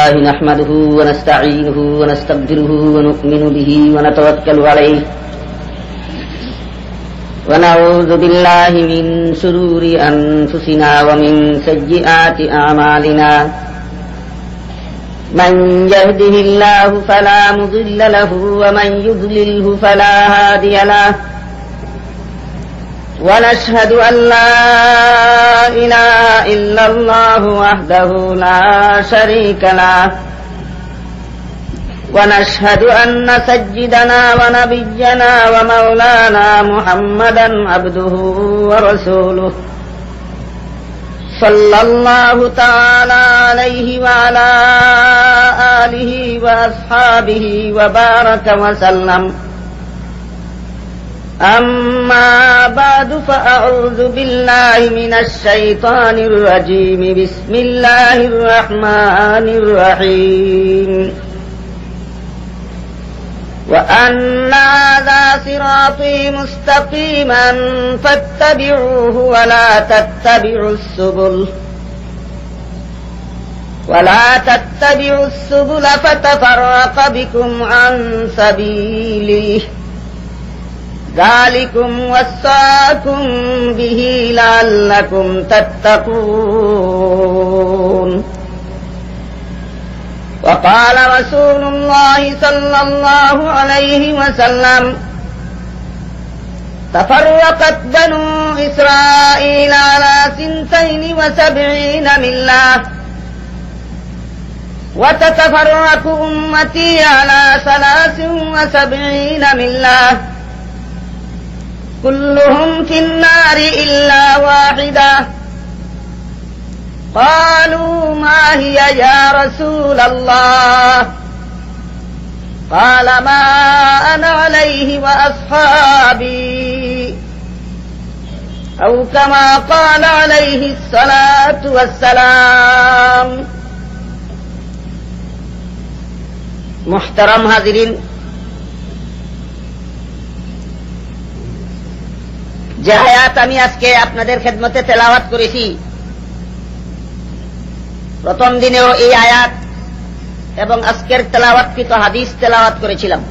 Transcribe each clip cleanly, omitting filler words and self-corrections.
لله نحمده ونستعينه ونستغفره ونؤمن به ونتوكل عليه ونعوذ بالله من شرور أنفسنا ومن سيئات أعمالنا من يهده الله فلا مضل له ومن يضلله فلا هادي له ونشهد أن لا إله إلا الله وحده لا شريك له ونشهد أن سيدنا ونبينا ومولانا محمدا عبده ورسوله صلى الله تعالى عليه وعلى آله وأصحابه وبارك وسلم أما بعد فأعوذ بالله من الشيطان الرجيم بسم الله الرحمن الرحيم وأن هذا صراطي مستقيما فاتبعوه ولا تتبعوا السبل فتفرق بكم عن سبيله ذلكم وصاكم به لعلكم تتقون وقال رسول الله صلى الله عليه وسلم تفرقت بنو إسرائيل على 72 ملة وتتفرق أمتي على 73 ملة كلهم في النار إلا واحدة قالوا ما هي يا رسول الله قال ما أنا عليه وأصحابي أو كما قال عليه الصلاة والسلام محترم حاضرین، যে আয়াত আমি আজকে আপনাদের খেদমতে তেলাওয়াত করেছি, প্রথম দিনেও এই আয়াত এবং আজকের তেলাওয়াতকৃত হাদিস তেলাওয়াত করেছিলাম।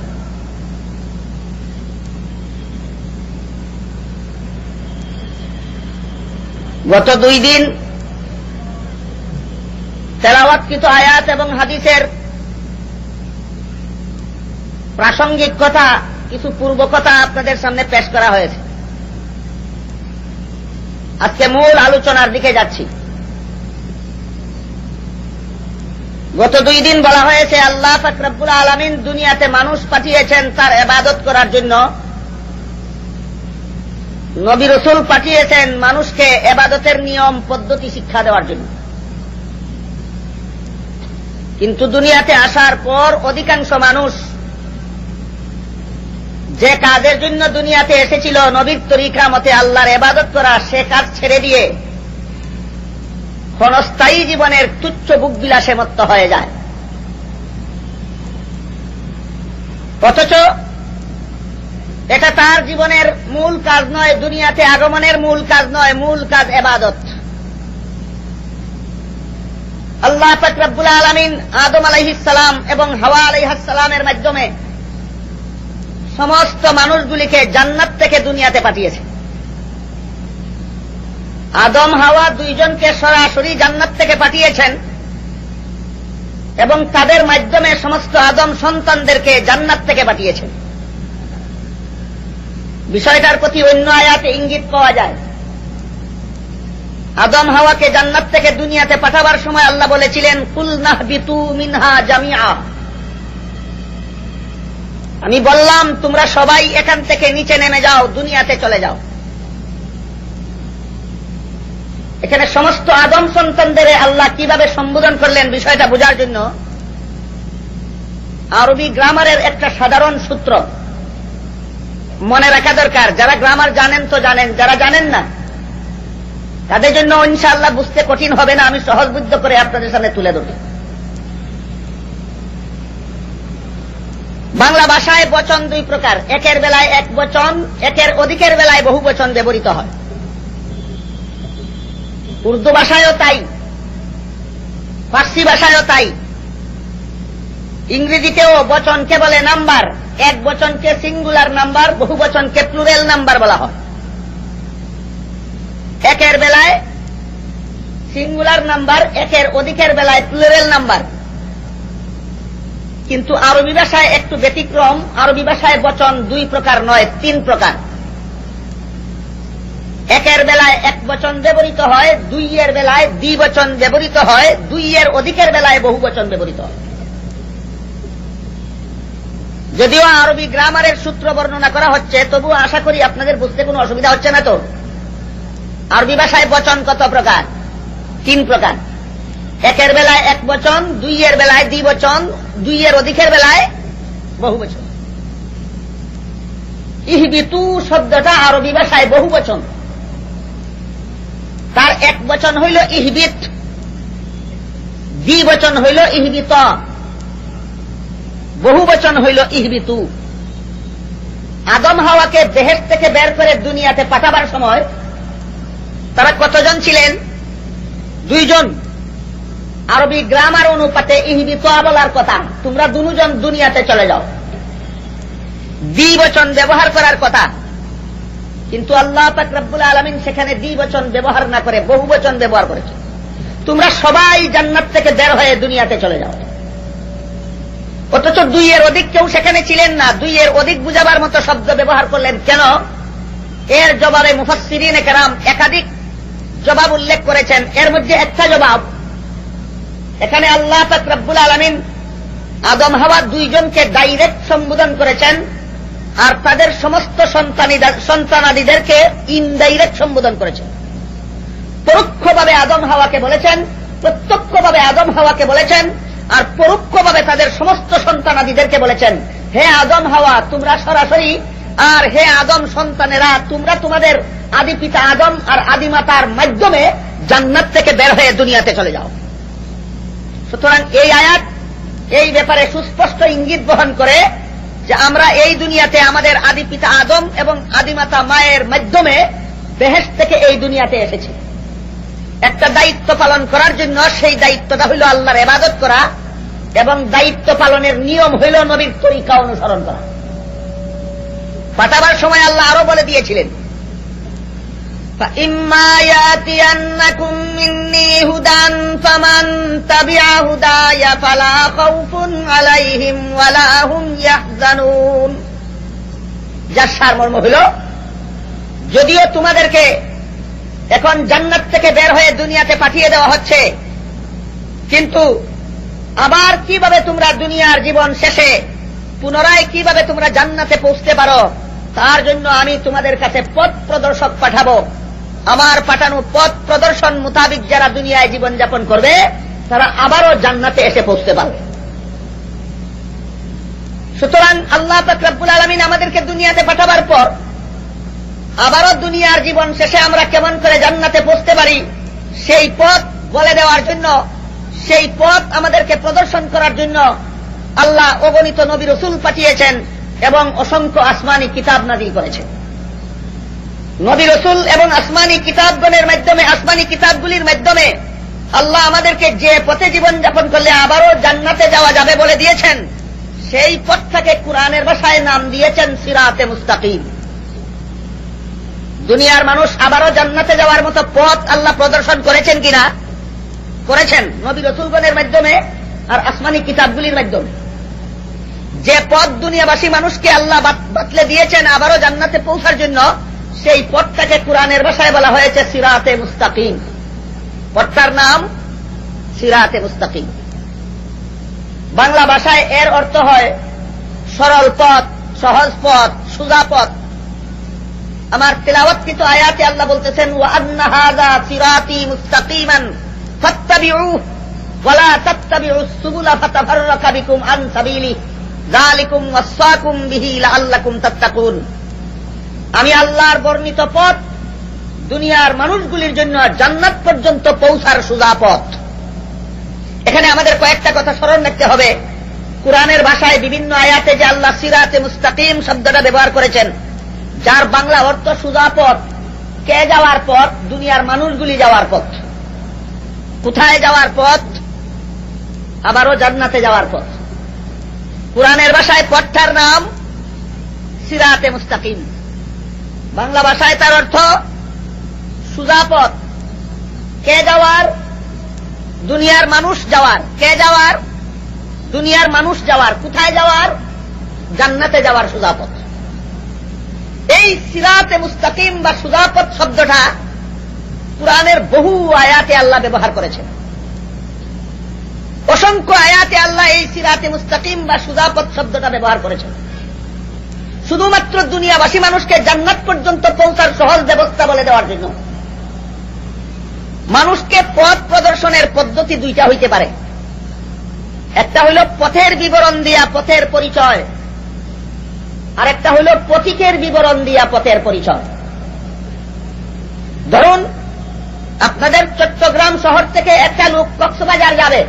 গত 2 দিন তেলাওয়াতকৃত আয়াত এবং হাদিসের প্রাসঙ্গিক কথা, কিছু পূর্ব কথা আপনাদের সামনে পেশ করা হয়েছে। আজকে মূল আলোচনার দিকে যাচ্ছি। গত 2 দিন বলা হয়েছে আল্লাহ পাক রব্বুল আলামিন দুনিয়াতে মানুষ পাঠিয়েছেন তার ইবাদত করার জন্য, নবী রাসূল পাঠিয়েছেন মানুষকে ইবাদতের নিয়ম পদ্ধতি শিক্ষা দেওয়ার জন্য। কিন্তু দুনিয়াতে আসার পর অধিকাংশ মানুষ যে কাজের জন্য দুনিয়াতে এসেছিল, নবীর তরিকা মতে আল্লাহর ইবাদত করা, সে কাজ ছেড়ে দিয়ে ক্ষণস্থায়ী জীবনের তুচ্ছ ভোগ বিলাসে মত্ত হয়ে যায়। অথচ এটা তার জীবনের মূল কাজ নয়, দুনিয়াতে আগমনের মূল কাজ নয়, মূল কাজ ইবাদত। আল্লাহ পাক রব্বুল আলামিন আদম আলাইহিস সালাম এবং হাওয়া আলাইহিস সালামের মাধ্যমে সমস্ত মানুষগুলিকে জান্নাত থেকে দুনিয়াতে পাঠিয়েছে। আদম হাওয়া 2 জনকে সরাসরি জান্নাত থেকে পাঠিয়েছেন এবং তাদের মাধ্যমে সমস্ত আদম সন্তানদেরকে জান্নাত থেকে পাঠিয়েছেন। বিষয়টার প্রতি অন্য আয়াতে ইঙ্গিত পাওয়া যায়। আদম হাওয়াকে জান্নাত থেকে দুনিয়াতে পাঠাবার সময় আল্লাহ বলেছিলেন কুল নাহবিতু মিনহা জামিআ, আমি বললাম তোমরা সবাই এখান থেকে নিচে নেমে যাও, দুনিয়াতে চলে যাও। এখানে সমস্ত আদম সন্তানদের আল্লাহ কিভাবে সম্বোধন করলেন বিষয়টা বোঝার জন্য আরবি গ্রামারের একটা সাধারণ সূত্র মনে রাখা দরকার। যারা গ্রামার জানেন তো জানেন, যারা জানেন না তাদের জন্য ইনশাআল্লাহ বুঝতে কঠিন হবে না, আমি সহজবোধ্য করে আপনাদের সামনে তুলে ধরব। বাংলা ভাষায় বচন 2 প্রকার, একের বেলায় এক বচন, একের অধিকের বেলায় বহু বচন ব্যবহৃত হয়। উর্দু ভাষায়ও তাই, ফার্সি ভাষায়ও তাই, ইংরেজিতেও বচনকে বলে নাম্বার। এক বচনকে সিঙ্গুলার নাম্বার, বহু বচনকে প্লুরাল নাম্বার বলা হয়। একের বেলায় সিঙ্গুলার নাম্বার, একের অধিকের বেলায় প্লুরাল নাম্বার। কিন্তু আরবি ভাষায় একটু ব্যতিক্রম। আরবি ভাষায় বচন দুই প্রকার নয়, তিন প্রকার। একের বেলায় এক বচন ব্যবহৃত হয়, দুইয়ের বেলায় দ্বিবচন ব্যবহৃত হয়, দুইয়ের অধিকের বেলায় বহু বচন ব্যবহৃত হয়। যদিও আরবি গ্রামারের সূত্র বর্ণনা করা হচ্ছে, তবু আশা করি আপনাদের বুঝতে কোনো অসুবিধা হচ্ছে না তো। আরবি ভাষায় বচন কত প্রকার? তিন প্রকার। একের বেলায় এক বচন, দুইয়ের বেলায় দ্বিবচন, দুইয়ের অধিকের বেলায় বহু বচন। ইহবিতু শব্দটা আরবি ভাষায় বহু বচন। তার এক বচন হইল ইহবিত, দ্বিবচন হইল ইহবিত, বহু বচন হইল ইহবিতু। আদম হাওয়াকে বেহেশত থেকে বের করে দুনিয়াতে পাঠাবার সময় তারা কতজন ছিলেন? দুইজন। আরবি গ্রামার অনুপাতে ইহবিত বলার কথা, তোমরা দুজন দুনিয়াতে চলে যাও। দ্বিবচন ব্যবহার করার কথা, কিন্তু আল্লাহ পাক রব্বুল আলামিন সেখানে দ্বিবচন ব্যবহার না করে বহু বচন ব্যবহার করেছে। তোমরা সবাই জান্নাত থেকে বের হয়ে দুনিয়াতে চলে যাও। অথচ দুইয়ের অধিক কেউ সেখানে ছিলেন না। দুইয়ের অধিক বুঝাবার মতো শব্দ ব্যবহার করলেন কেন? এর জবাবে মুফাসসিরিনে কেরাম একাধিক জবাব উল্লেখ করেছেন। এর মধ্যে একটা জবাব, এখানে আল্লাহ পাক রব্বুল আলামিন আদম হাওয়া দুইজনকে ডাইরেক্ট সম্বোধন করেছেন, আর তাদের সমস্ত সন্তানাদিদেরকে ইনডাইরেক্ট সম্বোধন করেছেন। পরোক্ষভাবে আদম হাওয়াকে বলেছেন, প্রত্যক্ষভাবে আদম হাওয়াকে বলেছেন, আর পরোক্ষভাবে তাদের সমস্ত সন্তানাদিদেরকে বলেছেন, হে আদম হাওয়া তোমরা সরাসরি, আর হে আদম সন্তানেরা তোমরা তোমাদের আদি পিতা আদম আর আদিমাতার মাধ্যমে জান্নাত থেকে বের হয়ে দুনিয়াতে চলে যাও। সুতরাং এই আয়াত এই ব্যাপারে সুস্পষ্ট ইঙ্গিত বহন করে যে আমরা এই দুনিয়াতে আমাদের আদি পিতা আদম এবং আদিমাতা মায়ের মাধ্যমে বেহেশত থেকে এই দুনিয়াতে এসেছি একটা দায়িত্ব পালন করার জন্য। সেই দায়িত্বটা হইল আল্লাহর ইবাদত করা, এবং দায়িত্ব পালনের নিয়ম হইল নবীর তরিকা অনুসরণ করা। পাঠাবার সময় আল্লাহ আরো বলে দিয়েছিলেন, فَإِمَّا يَأْتِيَنَّكُم مِّنِّي هُدًى فَمَن تَبِعَ هُدَايَ فَلَا خَوْفٌ عَلَيْهِمْ وَلَا هُمْ يَحْزَنُونَ। যার সারমর্ম হইল, যদিও তোমাদেরকে এখন জান্নাত থেকে বের হয়ে দুনিয়াতে পাঠিয়ে দেওয়া হচ্ছে, কিন্তু আবার কিভাবে তোমরা দুনিয়ার জীবন শেষে পুনরায় কিভাবে তোমরা জান্নাতে পৌঁছতে পারো, তার জন্য আমি তোমাদের কাছে পথ প্রদর্শক পাঠাবো। আমার পাঠানো পথ প্রদর্শন মোতাবিক যারা দুনিয়ায় জীবন যাপন করবে তারা আবারও জান্নাতে এসে পৌঁছতে পারবে। সুতরাং আল্লাহ পাক রব্বুল আলামিন আমাদেরকে দুনিয়াতে পাঠাবার পর আবারও দুনিয়ার জীবন শেষে আমরা কেমন করে জান্নাতে পৌঁছতে পারি সেই পথ বলে দেওয়ার জন্য, সেই পথ আমাদেরকে প্রদর্শন করার জন্য আল্লাহ অগণিত নবী রাসূল পাঠিয়েছেন এবং অসংখ্য আসমানি কিতাব নাযিল করেছেন। নবী রাসূল এবং আসমানি কিতাবগণের মাধ্যমে, আসমানি কিতাবগুলির মাধ্যমে আল্লাহ আমাদেরকে যে পথে জীবন যাপন করলে আবারও জান্নাতে যাওয়া যাবে বলে দিয়েছেন, সেই পথটাকে কুরআনের ভাষায় নাম দিয়েছেন সিরাতে মুস্তাকিম। দুনিয়ার মানুষ আবারও জান্নাতে যাওয়ার মতো পথ আল্লাহ প্রদর্শন করেছেন কিনা? করেছেন, নবী রাসূলগণের মাধ্যমে আর আসমানি কিতাবগুলির মাধ্যমে। যে পথ দুনিয়াবাসী মানুষকে আল্লাহ বাতলে দিয়েছেন আবারও জান্নাতে পৌঁছার জন্য, সেই পথটাকে কুরআনের ভাষায় বলা হয়েছে সিরাতে মুস্তাকিম। পথটার নাম সিরাতে মুস্তাকিম। বাংলা ভাষায় এর অর্থ হয় সরল পথ, সহজ পথ, সোজা পথ। আমার তিলাওয়াতকৃত আয়াতে আল্লাহ বলতেছেন, ওয়া আন্না হাযা সিরাতি মুস্তাকিমান ফাত্তাবিউহু ওয়া লা তাত্তাবিউস সুবুলা ফাতাফাররাকা বিকুম আন সাবিলিহি যালিকুম ওয়াসাকুম বিহি লাআল্লাকুম তাত্তাকুন। আমি আল্লাহর বর্ণিত পথ দুনিয়ার মানুষগুলির জন্য জান্নাত পর্যন্ত পৌঁছার সোজা পথ। এখানে আমাদের কয়েকটা কথা স্মরণ রাখতে হবে। কুরআনের ভাষায় বিভিন্ন আয়াতে যে আল্লাহ সিরাতে মুস্তাকিম শব্দটা ব্যবহার করেছেন, যার বাংলা অর্থ সোজা পথ, কে যাওয়ার পথ? দুনিয়ার মানুষগুলি যাওয়ার পথ। কোথায় যাওয়ার পথ? আবারও জান্নাতে যাওয়ার পথ। কুরআনের ভাষায় পথটার নাম সিরাতে মুস্তাকিম, বাংলা ভাষায় তার অর্থ সোজা পথ। কে যাওয়ার? দুনিয়ার মানুষ যাওয়ার। কে যাওয়ার? দুনিয়ার মানুষ যাওয়ার। কোথায় যাওয়ার? জান্নাতে যাওয়ার সোজা পথ। এই সিরাতে মুস্তাকিম বা সোজা পথ শব্দটা কুরআনের বহু আয়াতে আল্লাহ ব্যবহার করেছেন। অসংখ্য আয়াতে আল্লাহ এই সিরাতে মুস্তাকিম বা সোজা পথ শব্দটা ব্যবহার করেছেন শুধুমাত্র দুনিয়াবাসী মানুষকে জান্নাত পর্যন্ত পৌঁছার সহজ ব্যবস্থা বলে দেওয়ার জন্য। মানুষকে পথ প্রদর্শনের পদ্ধতি দুইটা হইতে পারে। একটা হইল পথের বিবরণ দিয়া পথের পরিচয়, আর একটা হইল পথিকের বিবরণ দিয়া পথের পরিচয়। ধরুন, আপনাদের চট্টগ্রাম শহর থেকে একটা লোক কক্সবাজার যাবে,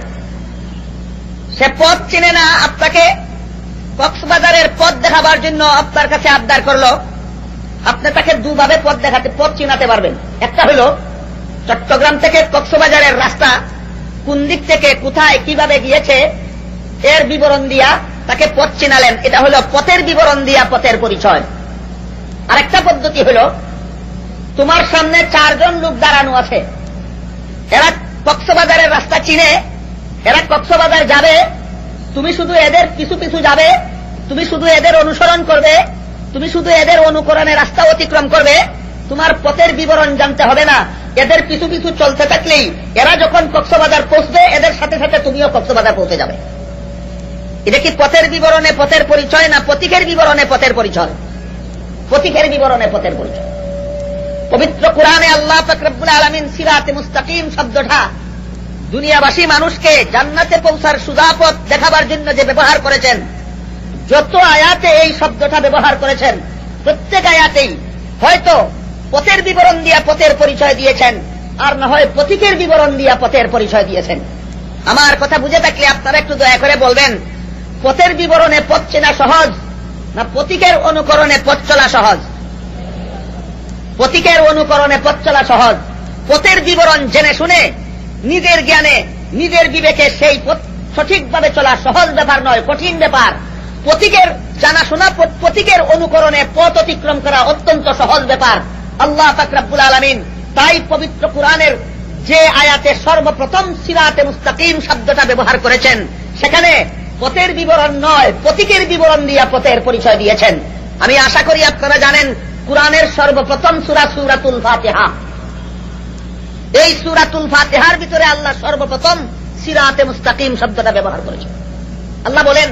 সে পথ চিনে না, আপনাকে কক্সবাজারের পথ দেখাবার জন্য আপনার কাছে আবদার করলো। আপনি তাকে দুভাবে পথ চিনাতে পারবেন। একটা হইল চট্টগ্রাম থেকে কক্সবাজারের রাস্তা কোন দিক থেকে কোথায় কিভাবে গিয়েছে এর বিবরণ দিয়া তাকে পথ চিনালেন, এটা হলো পথের বিবরণ দিয়া পথের পরিচয়। আরেকটা পদ্ধতি হল, তোমার সামনে 4 জন লোক দাঁড়ানো আছে, এরা কক্সবাজারের রাস্তা চিনে, এরা কক্সবাজার যাবে, তুমি শুধু এদের পিছু পিছু যাবে, তুমি শুধু এদের অনুসরণ করবে, তুমি শুধু এদের অনুকরণে রাস্তা অতিক্রম করবে, তোমার পথের বিবরণ জানতে হবে না। এদের পিছু পিছু চলতে থাকলেই এরা যখন কক্সবাজার পৌঁছবে এদের সাথে সাথে তুমিও কক্সবাজার পৌঁছে যাবে। এটা কি পথের বিবরণে পথের পরিচয় না পথিকের বিবরণে পথের পরিচয়? পথিকের বিবরণে পথের পরিচয়। পবিত্র কুরআনে আল্লাহ পাক রব্বুল আলামিন সিরাতে মুস্তাকিম শব্দটা দুনিয়াবাসী মানুষকে জান্নাতে পৌঁছার সোজা পথ দেখাবার জন্য যে ব্যবহার করেছেন, যত আয়াতে এই শব্দটা ব্যবহার করেছেন প্রত্যেক আয়াতেই হয়তো পথের বিবরণ দিয়া পথের পরিচয় দিয়েছেন, আর না হয় পথিকের বিবরণ দিয়া পথের পরিচয় দিয়েছেন। আমার কথা বুঝে থাকলে আপনারা একটু দয়া করে বলবেন, পথের বিবরণে পথ চেনা সহজ না পথিকের অনুকরণে পথ চলা সহজ? পথিকের অনুকরণে পথ চলা সহজ। পথের বিবরণ জেনে শুনে নিজের জ্ঞানে নিজের বিবেকে সেই পথ সঠিকভাবে চলা সহজ ব্যাপার নয়, কঠিন ব্যাপার। পথিকের জানাশোনা পথিকের অনুকরণে পথ অতিক্রম করা অত্যন্ত সহজ ব্যাপার। আল্লাহ পাক রব্বুল আলামিন তাই পবিত্র কুরআনের যে আয়াতে সর্বপ্রথম সিরাতে মুস্তাকিম শব্দটা ব্যবহার করেছেন সেখানে পথের বিবরণ নয় পথিকের বিবরণ দিয়া পথের পরিচয় দিয়েছেন। আমি আশা করি আপনারা জানেন কুরআনের সর্বপ্রথম সূরা সূরাতুল ফাতিহা। এই সূরাতুল ফাতিহার ভিতরে আল্লাহ সর্বপ্রথম সিরাতে মুস্তাকিম শব্দটা ব্যবহার করেছেন। আল্লাহ বলেন,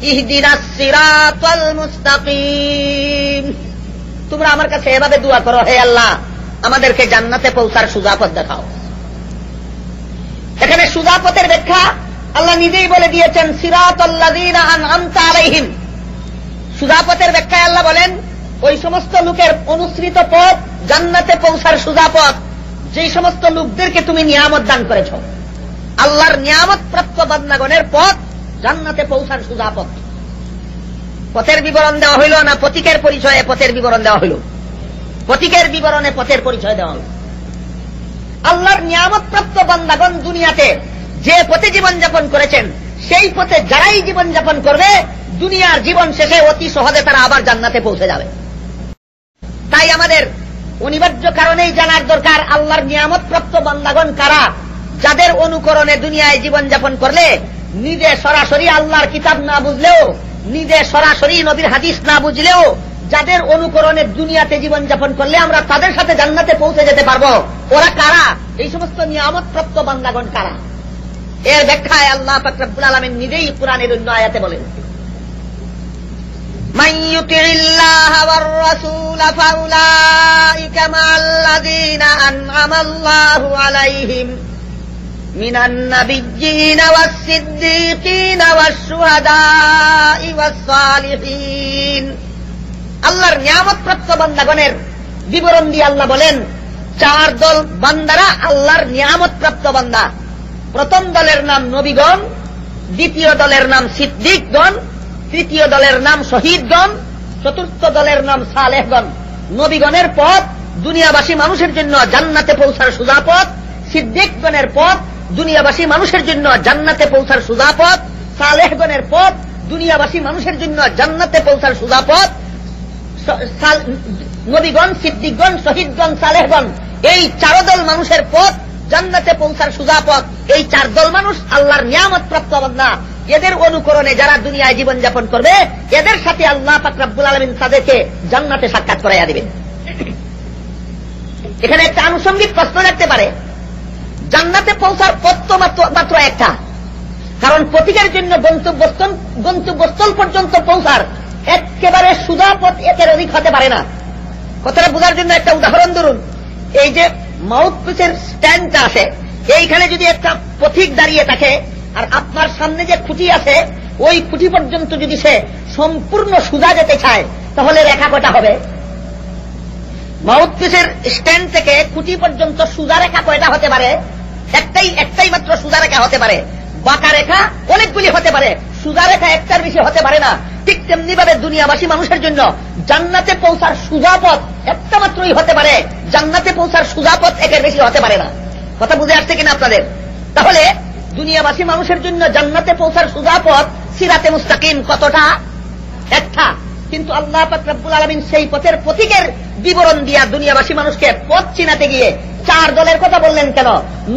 ইহদিনাস সিরাতাল মুস্তাকিম, তোমরা আমার কাছে এভাবে দোয়া করো, হে আল্লাহ আমাদেরকে জান্নাতে পৌঁছার সোজা পথ দেখাও। এখানে সোজা পথের ব্যাখ্যা আল্লাহ নিজেই বলে দিয়েছেন, সিরাতাল্লাযীনা আনআমতা আলাইহিম। সোজা পথের ব্যাখ্যায় আল্লাহ বলেন, ওই সমস্ত লোকের অনুসৃত পথ জান্নাতে পৌঁছার সোজা পথ যেই সমস্ত লোকদেরকে তুমি নিয়ামত দান করেছ। আল্লাহর নিয়ামত প্রাপ্ত বান্দাগণের পথ জান্নাতে পৌঁছার সোজা পথ। পথের বিবরণ দেওয়া হইল না পথিকের পরিচয়ে পথের বিবরণ দেওয়া হইল? পথিকের বিবরণে পথের পরিচয় দেওয়া হইল। আল্লাহর নিয়ামত প্রাপ্ত বান্দাগণ দুনিয়াতে যে পথে জীবনযাপন করেছেন সেই পথে যারাই জীবনযাপন করবে দুনিয়ার জীবন শেষে অতি সহজে তারা আবার জান্নাতে পৌঁছে যাবে। তাই আমাদের অনিবার্য কারণেই জানার দরকার আল্লাহর নিয়ামত প্রাপ্ত বান্দাগণ কারা, যাদের অনুকরণে দুনিয়ায় জীবনযাপন করলে নিজে সরাসরি আল্লাহর কিতাব না বুঝলেও, নিজে সরাসরি নবীর হাদিস না বুঝলেও, যাদের অনুকরণে দুনিয়াতে জীবনযাপন করলে আমরা তাদের সাথে জান্নাতে পৌঁছে যেতে পারবো। ওরা কারা? এই সমস্ত নিয়ামত প্রাপ্ত বান্দাগণ কারা? এর ব্যাখ্যায় আল্লাহ পাক রব্বুল আলামিন নিজেই কুরআনের অন্য আয়াতে বলেন, মান ইউতিইল্লাহা ওয়ার রাসূল ফাউলাইকা মা'আল্লাযীনা আন'আমাল্লাহু আলাইহিম মিনান নাবিয়্যিনা ওয়াস-সিদ্দীকিনা ওয়াশ-শুহাদা'i ওয়াস-সালিহিন। আল্লাহর নিয়ামত প্রাপ্ত বান্দাগণের বিবরণ দিয়ে আল্লাহ বলেন 4 দল বান্দারা আল্লাহর নিয়ামত প্রাপ্ত বান্দা। প্রথম দলের নাম নবীগণ, দ্বিতীয় দলের নাম সিদ্দিকগণ, তৃতীয় দলের নাম শহীদগণ, চতুর্থ দলের নাম সালেহগণ। নবীগণের পথ দুনিয়াবাসী মানুষের জন্য জান্নাতে পৌঁছার সোজা পথ, সিদ্দিকগণের পথ দুনিয়াবাসী মানুষের জন্য জান্নাতে পৌঁছার সোজা পথ, সালেহগণের পথ দুনিয়াবাসী মানুষের জন্য জান্নাতে পৌঁছার সোজা পথ নবীগণ, সিদ্দিকগণ, শহীদগণ, সালেহগণ, এই চারদল মানুষের পথ জান্নাতে পৌঁছার সোজা পথ। এই 4 দল মানুষ আল্লাহর নিয়ামত প্রাপ্ত বান্দা। এদের অনুকরণে যারা দুনিয়ায় জীবন যাপন করবে, এদের সাথে আল্লাহ পাক রব্বুল আলামিন তাদেরকে জান্নাতে সাক্ষাৎ করাইয়া দিবেন। এখানে একটা আনুষঙ্গিক প্রশ্ন রাখতে পারে, জান্নাতে পৌঁছার পথ তো মাত্র একটা, কারণ প্রতীকের জন্য গন্তব্যস্থল পর্যন্ত পৌঁছার একেবারে সোজা পথ এর অধিক হতে পারে না। কথাটা বোঝার জন্য একটা উদাহরণ ধরুন, এই যে মাউথপিসের স্ট্যান্ডটা আছে, এইখানে যদি একটা পথিক দাঁড়িয়ে থাকে আর আপনার সামনে যে খুঁটি আছে ওই খুঁটি পর্যন্ত যদি সে সম্পূর্ণ সোজা যেতে চায়, তাহলে রেখা কয়টা হবে? মাউথপিসের স্ট্যান্ড থেকে খুঁটি পর্যন্ত সোজা রেখা কয়টা হতে পারে? একটাই মাত্র সোজা রেখা হতে পারে। বাঁকা রেখা অনেকগুলি হতে পারে, সোজা রেখা একটার বেশি হতে পারে না। ঠিক তেমনি ভাবে দুনিয়াবাসী মানুষের জন্য জান্নাতে পৌঁছার সোজা পথ একটা মাত্রই হতে পারে, জান্নাতে পৌঁছার সোজা পথ একের বেশি হতে পারে না। কথা বুঝে আসছে কিনা আপনাদের? তাহলে দুনিয়াবাসী মানুষের জন্য জান্নাতে পৌঁছার সোজা পথ সিরাতে মুস্তাকিম কতটা? একটা। কিন্তু আল্লাহ পাক রব্বুল আলামিন সেই পথের প্রতীকের বিবরণ দিয়া দুনিয়াবাসী মানুষকে পথ চিনাতে গিয়ে 4 দলের কথা বললেন কেন?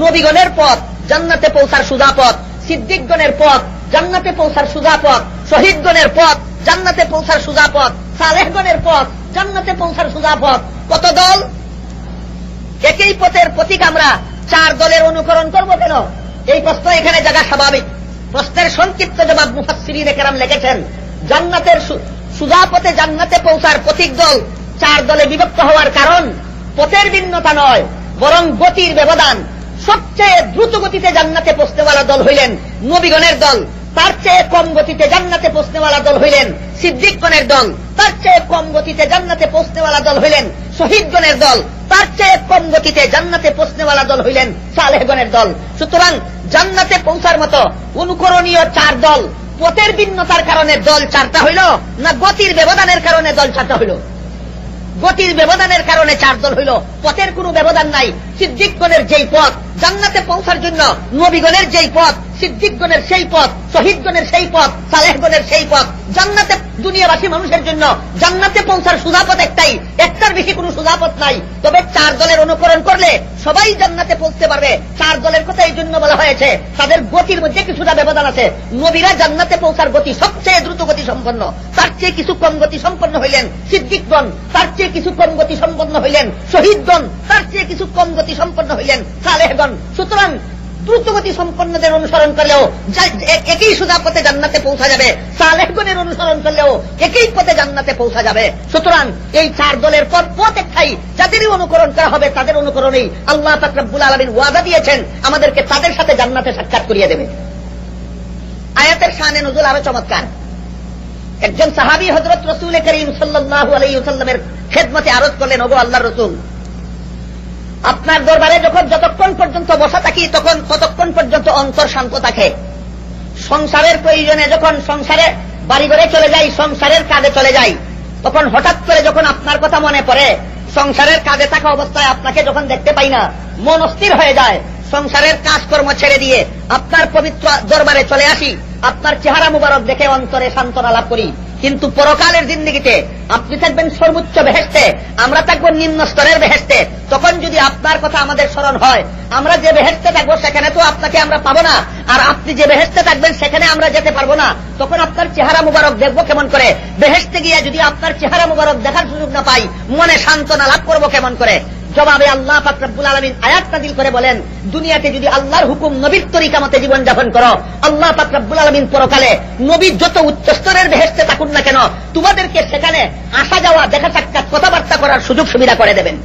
নবীগণের পথ জান্নাতে পৌঁছার সোজা পথ, সিদ্দিকগণের পথ জান্নাতে পৌঁছার সোজা পথ, শহীদগণের পথ জান্নাতে পৌঁছার সোজা পথ, সালেহগণের পথ জান্নাতে পৌঁছার সোজা পথ। কত দল? একই পথের প্রতীক আমরা 4 দলের অনুকরণ করব কেন? এই প্রশ্ন এখানে জায়গা স্বাভাবিক। প্রশ্নের সংক্ষিপ্ত জবাব মুফাসসিরিনে কেরাম লিখেছেন, জান্নাতের সোজা পথে জান্নাতে পৌঁছার প্রতীক দল 4 দলে বিভক্ত হওয়ার কারণ পথের ভিন্নতা নয়, বরং গতির ব্যবধান। সবচেয়ে দ্রুত গতিতে জান্নাতে পৌঁছনেওয়ালা দল হইলেন নবীগণের দল, তার চেয়ে কম গতিতে জান্নাতে পৌঁছনেওয়ালা দল হইলেন সিদ্দিকগণের দল, তার চেয়ে কম গতিতে জান্নাতে পৌঁছনেওয়ালা দল হইলেন শহীদগণের দল, তার চেয়ে কম গতিতে জান্নাতে পৌঁছনেওয়ালা দল হইলেন সালেহগণের দল। সুতরাং জান্নাতে পৌঁছার মতো অনুকরণীয় 4 দল পথের ভিন্নতার কারণে দল 4টা হইল, না গতির ব্যবধানের কারণে দল 4টা হইল? গতির ব্যবধানের কারণে 4 দল হইল, পথের কোনো ব্যবধান নাই। সিদ্দিকগণের যেই পথ জান্নাতে পৌঁছার জন্য, নবীগণের যেই পথ, সিদ্দিকগণের সেই পথ, শহীদগণের সেই পথ, সালেহগণের সেই পথ। জান্নাতে দুনিয়াবাসী মানুষের জন্য জান্নাতে পৌঁছার সোজা পথ একটাই, একটার বেশি কোনো সোজা পথ নাই। তবে 4 দলের অনুকরণ করলে সবাই জান্নাতে পৌঁছতে পারবে। 4 দলের কথা এই জন্য বলা হয়েছে, তাদের গতির মধ্যে কিছুটা ব্যবধান আছে। নবীরা জান্নাতে পৌঁছার গতি সবচেয়ে দ্রুত গতি সম্পন্ন, তার চেয়ে কিছু কম গতি সম্পন্ন হইলেন সিদ্দিকগণ, তার চেয়ে কিছু কম গতি সম্পন্ন হইলেন শহীদগণ, তার চেয়ে কিছু কম গতি সম্পন্ন হইলেন সালেহগণ। সুতরাং দ্রুতগতি সম্পন্নদের অনুসরণ করলেও একই সোজা পথে জান্নাতে পৌঁছা যাবে, সালেহগণের অনুসরণ করলেও একই পথে জান্নাতে পৌঁছা যাবে। সুতরাং এই 4 দলের পথ একটাই, যাদেরই অনুকরণ করা হবে তাদের অনুকরণেই আল্লাহ পাক রব্বুল আলামিন ওয়াদা দিয়েছেন আমাদেরকে তাদের সাথে জান্নাতে সাক্ষাৎ করিয়ে দেবে। আয়াতের শানে নুজুল আরো চমৎকার। একজন সাহাবী হযরত রাসূল করিম সাল্লাল্লাহু আলাইহি ওয়াসাল্লামের খেদমতে আরজ করলেন, ওগো আল্লাহর রাসূল, আপনার দরবারে যতক্ষণ পর্যন্ত বসা থাকি ততক্ষণ পর্যন্ত অন্তর শান্ত থাকে। সংসারের প্রয়োজনে যখন সংসারে বাড়ি ঘরে চলে যাই, সংসারের কাজে চলে যাই, তখন হঠাৎ করে যখন আপনার কথা মনে পড়ে, সংসারের কাজে থাকা অবস্থায় আপনাকে যখন দেখতে পাই না, মন অস্থির হয়ে যায়। সংসারের কাজকর্ম ছেড়ে দিয়ে আপনার পবিত্র দরবারে চলে আসি, আপনার চেহারা মুবারক দেখে অন্তরে সান্ত্বনা লাভ করি। কিন্তু পরকালের জিন্দেগিতে আপনি থাকবেন সর্বোচ্চ বেহেশতে, আমরা থাকবো নিম্ন স্তরের বেহেশতে। তখন যদি আপনার কথা আমাদের স্মরণ হয়, আমরা যে বেহেশতে থাকবো সেখানে তো আপনাকে আমরা পাবো না, আর আপনি যে বেহেশতে থাকবেন সেখানে আমরা যেতে পারবো না। তখন আপনার চেহারা মুবারক দেখবো কেমন করে? বেহেশতে গিয়ে যদি আপনার চেহারা মুবারক দেখার সুযোগ না পাই, মনে সান্ত্বনা লাভ করবো কেমন করে? জবাবে আল্লাহ পাক রব্বুল আলামিন আয়াত নাযিল করে বলেন, দুনিয়াতে যদি আল্লাহর হুকুম নবীর তরিকা মতে জীবন যাপন করো, আল্লাহ পাক রব্বুল আলামিন পরকালে নবী যত উচ্চ স্তরের বেহেশতে থাকুন না কেন, তোমাদেরকে সেখানে আসা যাওয়া, দেখা সাক্ষাৎ, কথাবার্তা করার সুযোগ সুবিধা করে দেবেন।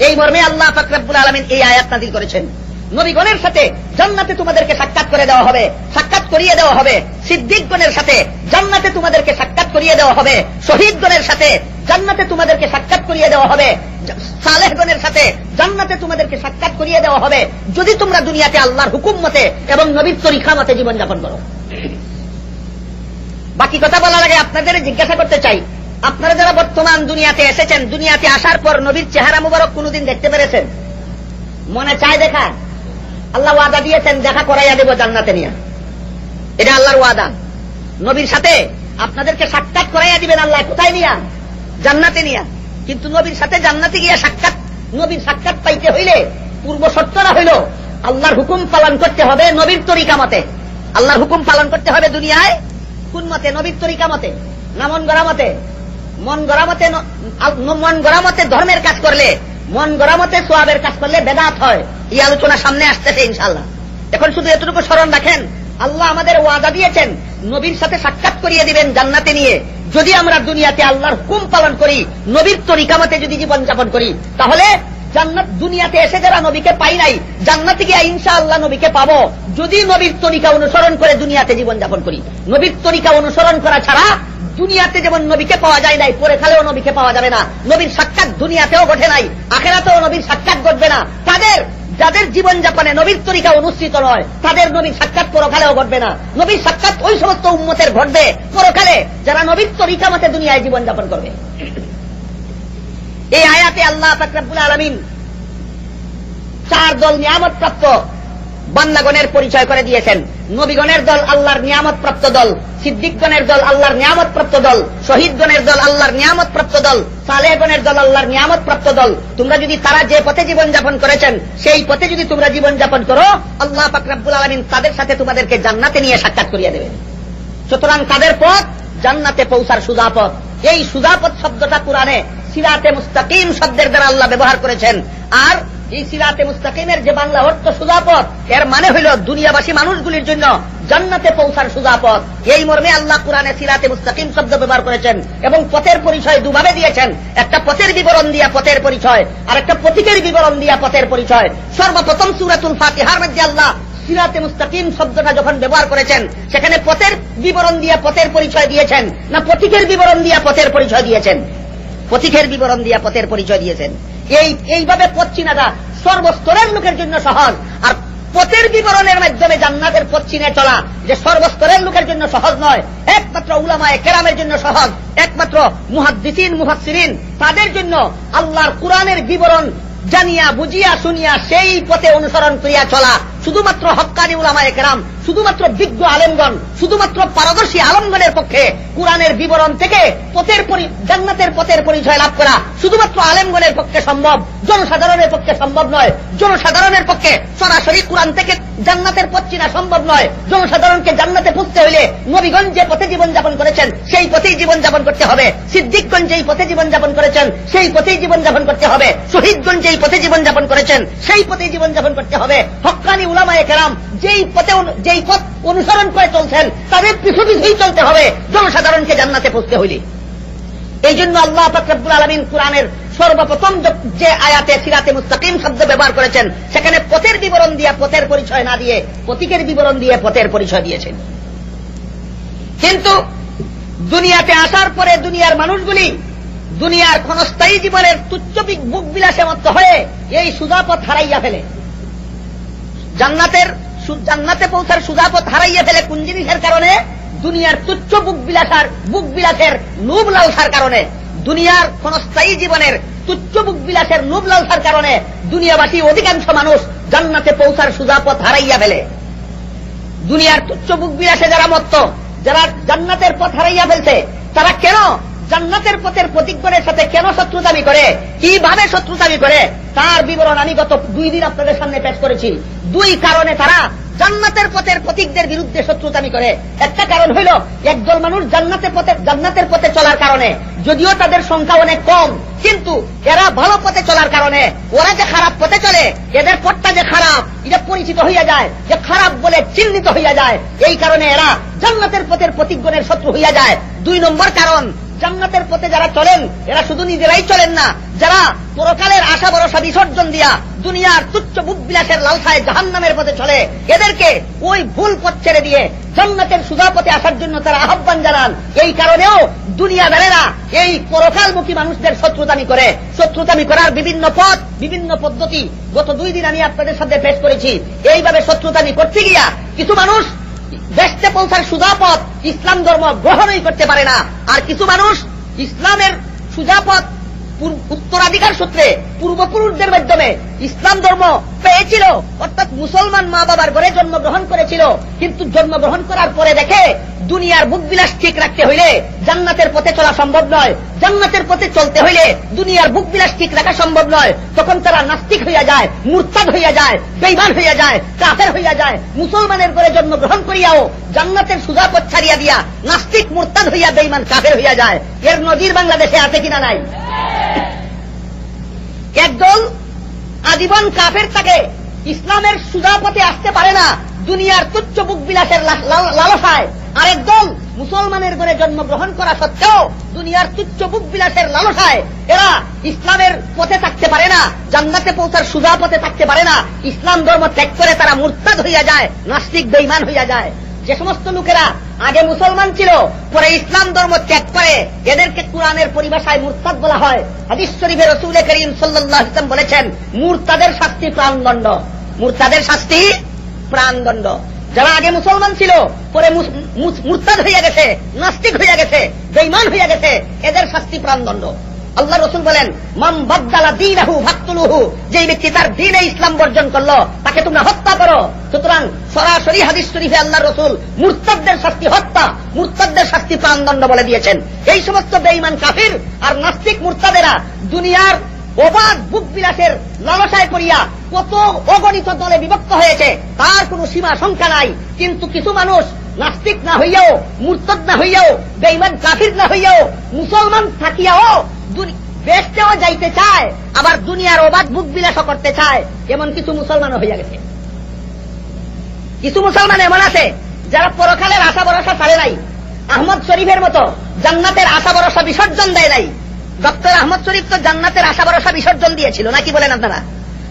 এই মর্মে আল্লাহ পাক রব্বুল আলামিন এই আয়াত নাযিল করেছেন। নবীগণের সাথে জান্নাতে তোমাদেরকে সাক্ষাৎ করে দেওয়া হবে, সাক্ষাৎ করিয়ে দেওয়া হবে। সিদ্দিকগণের সাথে জান্নাতে তোমাদেরকে সাক্ষাৎ করিয়ে দেওয়া হবে। শহীদগণের সাথে জান্নাতে তোমাদেরকে সাক্ষাৎ করিয়ে দেওয়া হবে। সালেহগণের সাথে জান্নাতে তোমাদেরকে সাক্ষাৎ করিয়ে দেওয়া হবে, যদি তোমরা দুনিয়াতে আল্লাহর হুকুম মতে এবং নবীর তরিকা মতে জীবন যাপন করো। বাকি কথা বলার আগে আপনাদের জিজ্ঞাসা করতে চাই, আপনারা যারা বর্তমান দুনিয়াতে এসেছেন, দুনিয়াতে আসার পর নবীর চেহারা মুবারক কোনদিন দেখতে পেরেছেন? মনে চায় দেখা? আল্লাহ ওয়াদা দিয়েছেন দেখা করাইয়া দেব জান্নাতে নিয়ে, এটা আল্লাহর ওয়াদা। নবীর সাথে আপনাদেরকে সাক্ষাৎ করাইয়া দিবেন আল্লাহ। কোথায় নিয়া? জান্নাতে নিয়া। কিন্তু নবীর সাথে জান্নাতে গিয়া সাক্ষাৎ, নবীর সাক্ষাৎ পাইতে হইলে পূর্ব শর্তটা হইল আল্লাহর হুকুম পালন করতে হবে নবীর তরিকা মতে। আল্লাহর হুকুম পালন করতে হবে দুনিয়ায় কোন মতে? নবীর তরিকা মতে, না মন গড়া মতে? মন গড়া মতে ধর্মের কাজ করলে, মন গড়া মতে সোয়াবের কাজ করলে বেদাত হয়। এই আলোচনা সামনে আসতেছে ইনশাআল্লাহ। এখন শুধু এতটুকু স্মরণ রাখেন, আল্লাহ আমাদের ওয়াদা দিয়েছেন নবীর সাথে সাক্ষাৎ করিয়ে দিবেন জান্নাতে নিয়ে। যদি আমরা দুনিয়াতে আল্লাহর হুকুম পালন করি, নবীর তরিকা মতে যদি জীবন যাপন করি, তাহলে জান্নাত, দুনিয়াতে এসে যারা নবীকে পাই নাই, জান্নাতে গিয়ে ইনশাআল্লাহ নবীকে পাবো যদি নবীর তরিকা অনুসরণ করে দুনিয়াতে জীবন যাপন করি। নবীর তরিকা অনুসরণ করা ছাড়া দুনিয়াতে যেমন নবীকে পাওয়া যায় নাই, পরে খালেও নবীকে পাওয়া যাবে না। নবীর সাক্ষাৎ দুনিয়াতেও ঘটে নাই, আখেরাতেও নবীর সাক্ষাৎ ঘটবে না। যাদের জীবন যাপনে নবীর তরিকা অনুষ্ঠিত নয়, তাদের নবীর সাক্ষাৎ পরকালেও ঘটবে না। নবীর সাক্ষাৎ ওই সমস্ত উম্মতের ঘটবে পরকালে যারা নবীর তরিকা মতে দুনিয়ায় জীবন যাপন করবে। এই আয়াতে আল্লাহ পাক রব্বুল আলামিন 4 দল নিয়ামত প্রাপ্ত বান্দাগণের পরিচয় করে দিয়েছেন। নবীগণের দল আল্লাহর নিয়ামত প্রাপ্ত দল, সিদ্দিকগণের দল আল্লাহর নিয়ামত প্রাপ্ত দল, শহীদগণের দল আল্লাহর নিয়ামত প্রাপ্ত দল, সালেহগণের দল আল্লাহর নিয়ামত প্রাপ্ত দল। তোমরা যদি তারা যে পথে জীবন যাপন করেছেন সেই পথে যদি তোমরা জীবন যাপন করো, আল্লাহ পাক রব্বুল আলামিন তাদের সাথে তোমাদেরকে জান্নাতে নিয়ে সাক্ষাৎ করিয়ে দেবেন। সুতরাং তাদের পথ জান্নাতে পৌঁছার সুজা পথ। এই সুজা পথ শব্দটা কুরআনে সিরাতে মুস্তাকিম শব্দের দ্বারা আল্লাহ ব্যবহার করেছেন। আর এই সিরাতে মুস্তাকিমের যে বাংলা অর্থ সুজা পথ, এর মানে হইল দুনিয়াবাসী মানুষগুলির জন্য জান্নাতে পৌঁছার সুজা পথ। এই মর্মে আল্লাহ কুরআনে সিরাতে মুস্তাকিম শব্দ ব্যবহার করেছেন এবং পথের পরিচয় দুভাবে দিয়েছেন। একটা পথের বিবরণ দিয়া পথের পরিচয়, আর একটা প্রতীকের বিবরণ দিয়া পথের পরিচয়। সর্বপ্রথম সূরাতুল ফাতিহার মধ্যে আল্লাহ সিরাতে মুস্তাকিম শব্দটা যখন ব্যবহার করেছেন, সেখানে পথের বিবরণ দিয়া পথের পরিচয় দিয়েছেন না প্রতীকের বিবরণ দিয়া পথের পরিচয় দিয়েছেন? প্রতীকের বিবরণ দিয়া পথের পরিচয় দিয়েছেন। এইভাবে পথ চিনাটা সর্বস্তরের লোকের জন্য সহজ। আর পথের বিবরণের মাধ্যমে জান্নাতের পথ চিনে চলা যে সর্বস্তরের লোকের জন্য সহজ নয়, একমাত্র উলামায়ে কেরামের জন্য সহজ, একমাত্র মুহাদ্দিসিন মুফাসসিরিন তাদের জন্য আল্লাহর কুরআনের বিবরণ জানিয়া বুঝিয়া শুনিয়া সেই পথে অনুসরণ করিয়া চলা শুধুমাত্র হক্কানি উলামায়ে কেরাম, শুধুমাত্র বিজ্ঞ আলেমগণ, শুধুমাত্র পারদর্শী আলেমগণের পক্ষে কুরআনের বিবরণ থেকে জান্নাতের পথের পরিচয় লাভ করা শুধুমাত্র আলেমগণের পক্ষে সম্ভব, জনসাধারণের পক্ষে সম্ভব নয়। জনসাধারণের পক্ষে সরাসরি কুরআন থেকে জান্নাতের পথ চিনা সম্ভব নয়। জনসাধারণকে জান্নাতে পৌঁছতে হইলে নবীগণ যে পথে জীবন যাপন করেছেন সেই পথেই জীবন যাপন করতে হবে, সিদ্দিকগণ যেই পথে জীবন যাপন করেছেন সেই পথেই জীবন যাপন করতে হবে, শহীদগণ যেই পথে জীবন যাপন করেছেন সেই পথেই জীবন যাপন করতে হবে। হক্কানি উলামায়ে কেরাম যেই পথ অনুসরণ করে চলছেন তাদের পিছু পিছুই চলতে হবে জনসাধারণকে জান্নাতে পৌঁছতে হইলে। এই জন্য আল্লাহ পাক রব্বুল আলামিন কুরআনের সর্বপ্রথম যে আয়াতে সিরাতে মুস্তাকিম শব্দ ব্যবহার করেছেন, সেখানে পথের বিবরণ দিয়ে পথের পরিচয় না দিয়ে প্রতীকের বিবরণ দিয়ে পথের পরিচয় দিয়েছেন। কিন্তু দুনিয়াতে আসার পরে দুনিয়ার মানুষগুলি দুনিয়ার ক্ষণস্থায়ী জীবনের তুচ্ছ বুক বিলাসে মত্ত হয়ে এই সুজা পথ হারাইয়া ফেলে। জান্নাতে পৌঁছার সুজা পথ হারাইয়া ফেলে কোন জিনিসের কারণে? দুনিয়ার তুচ্ছ বুক বিলাসের লোভ লালসার কারণে। দুনিয়ার ক্ষণস্থায়ী জীবনের তুচ্ছ বুক বিলাসের লোভ লালসার কারণে দুনিয়াবাসী অধিকাংশ মানুষ জান্নাতে পৌঁছার সুজা পথ হারাইয়া ফেলে। দুনিয়ার তুচ্ছ বুক বিলাসে যারা মত্ত, যারা জান্নাতের পথ হারাইয়া ফেলছে, তারা কেন জান্নাতের পথের প্রতীকগণের সাথে কেন শত্রুতামি করে, কিভাবে শত্রুতামি করে, তার বিবরণ আমি গত 2 দিন আপনাদের সামনে পেশ করেছি। 2 কারণে তারা জান্নাতের পথের প্রতীকদের বিরুদ্ধে শত্রুতামি করে। একটা কারণ হইল একদল মানুষ জান্নাতের পথে চলার কারণে, যদিও তাদের সংখ্যা অনেক কম, কিন্তু এরা ভালো পথে চলার কারণে ওরা যে খারাপ পথে চলে, এদের পথটা যে খারাপ এটা পরিচিত হইয়া যায়, যে খারাপ বলে চিহ্নিত হইয়া যায়। এই কারণে এরা জান্নাতের পথের প্রতীকগণের শত্রু হইয়া যায়। 2 নম্বর কারণ, জান্নাতের পথে যারা চলেন এরা শুধু নিজেরাই চলেন না, যারা পরকালের আশা ভরসা বিসর্জন দিয়া দুনিয়ার তুচ্ছ বুক বিলাসের লালসায় জাহান্নামের পথে চলে, এদেরকে ওই ভুল পথ ছেড়ে দিয়ে জান্নাতের সুজা পথে আসার জন্য তারা আহ্বান জানান। এই কারণেও দুনিয়াদারেরা এই পরকালমুখী মানুষদের শত্রুতামি করে। শত্রুতামি করার বিভিন্ন পথ, বিভিন্ন পদ্ধতি গত 2 দিন আমি আপনাদের সাথে পেশ করেছি। এইভাবে শত্রুতামি করতে গিয়া কিছু মানুষ দেশে পৌঁছার সুজা পথ ইসলাম ধর্ম গ্রহণই করতে পারে না, আর কিছু মানুষ ইসলামের সুজা পথ উত্তরাধিকার সূত্রে পূর্বপুরুষদের মাধ্যমে ইসলাম ধর্ম পেয়েছিল, অর্থাৎ মুসলমান মা বাবার ঘরে জন্মগ্রহণ করেছিল। কিন্তু জন্মগ্রহণ করার পরে দেখে দুনিয়ার বুকবিলাস ঠিক রাখতে হইলে জান্নাতের পথে চলা সম্ভব নয়, জান্নাতের পথে চলতে হইলে দুনিয়ার বুকবিলাস ঠিক রাখা সম্ভব নয়। তখন তারা নাস্তিক হইয়া যায়, মুরতাদ হইয়া যায়, বেঈমান হইয়া যায়, কাফের হইয়া যায়। মুসলমানের ঘরে জন্মগ্রহণ করিয়াও জান্নাতের সুজা পথ ছাড়িয়া দিয়া নাস্তিক মুরতাদ হইয়া বেঈমান কাফের হইয়া যায়। এর নজির বাংলাদেশে আছে কিনা নাই? একদল আজীবন কাফের থাকে, ইসলামের সুজা পথে আসতে পারে না, দুনিয়ার তুচ্ছ বুক বিলাসের লালসায়। আরেক দল মুসলমানের ঘরে জন্মগ্রহণ করা সত্ত্বেও দুনিয়ার তুচ্ছ বুক বিলাসের লালসায় এরা ইসলামের পথে থাকতে পারে না, জান্নাতে পৌঁছার সুজা পথে থাকতে পারে না। ইসলাম ধর্ম ত্যাগ করে তারা মুরতাদ হইয়া যায়, নাস্তিক বেঈমান হইয়া যায়। যে সমস্ত লোকেরা আগে মুসলমান ছিল, পরে ইসলাম ধর্ম ত্যাগ করে, এদেরকে কুরআনের পরিভাষায় মুরতাদ বলা হয়। হাদিস শরীফে রাসূল করিম সাল্লাল্লাহু আলাইহি ওয়াসাল্লাম বলেছেন, মুরতাদের শাস্তি প্রাণদণ্ড, মুরতাদের শাস্তি প্রাণদণ্ড। যারা আগে মুসলমান ছিল, পরে মুরতাদ হইয়া গেছে, নাস্তিক হইয়া গেছে, বেঈমান হইয়া গেছে, এদের শাস্তি প্রাণদণ্ড। আল্লাহ রাসূল বলেন, মান বাদদালা দীনাহু ফাকতুলুহু, যে ব্যক্তি তার দ্বীনে ইসলাম বর্জন করলো তাকে তোমরা হত্যা করো। সুতরাং সরাসরি হাদিস শরীফে আল্লাহ রাসূল মুরতাদদের শাস্তি হত্যা, মুরতাদদের শাস্তি প্রাণদণ্ড বলে দিয়েছেন। এই সমস্ত বেঈমান কাফির আর নাস্তিক মুরতাদেরা দুনিয়ার অবাধ বুক বিলাসের লালসায় পড়িয়া কত অগণিত দলে বিভক্ত হয়েছে, তার কোন সীমা সংখ্যা নাই। কিন্তু কিছু মানুষ নাস্তিক না হইয়াও, মুরতাদ না হইয়াও, বেঈমান কাফির না হইয়াও, মুসলমান থাকিয়াও বেহেশতেও যাইতে চায়, আবার দুনিয়ার অবাধ বুক বিলাসও করতে চায়। এমন কিছু মুসলমানও হইয়া গেছে। কিছু মুসলমান এমন আছে যারা পরকালের আশা ভরসা ছাড়ে নাই, আহমদ শরীফের মতো জান্নাতের আশা ভরসা বিসর্জন দেয় নাই। ডক্টর আহমদ শরীফ তো জান্নাতের আশা ভরসা বিসর্জন দিয়েছিল, নাকি বলেন আপনারা?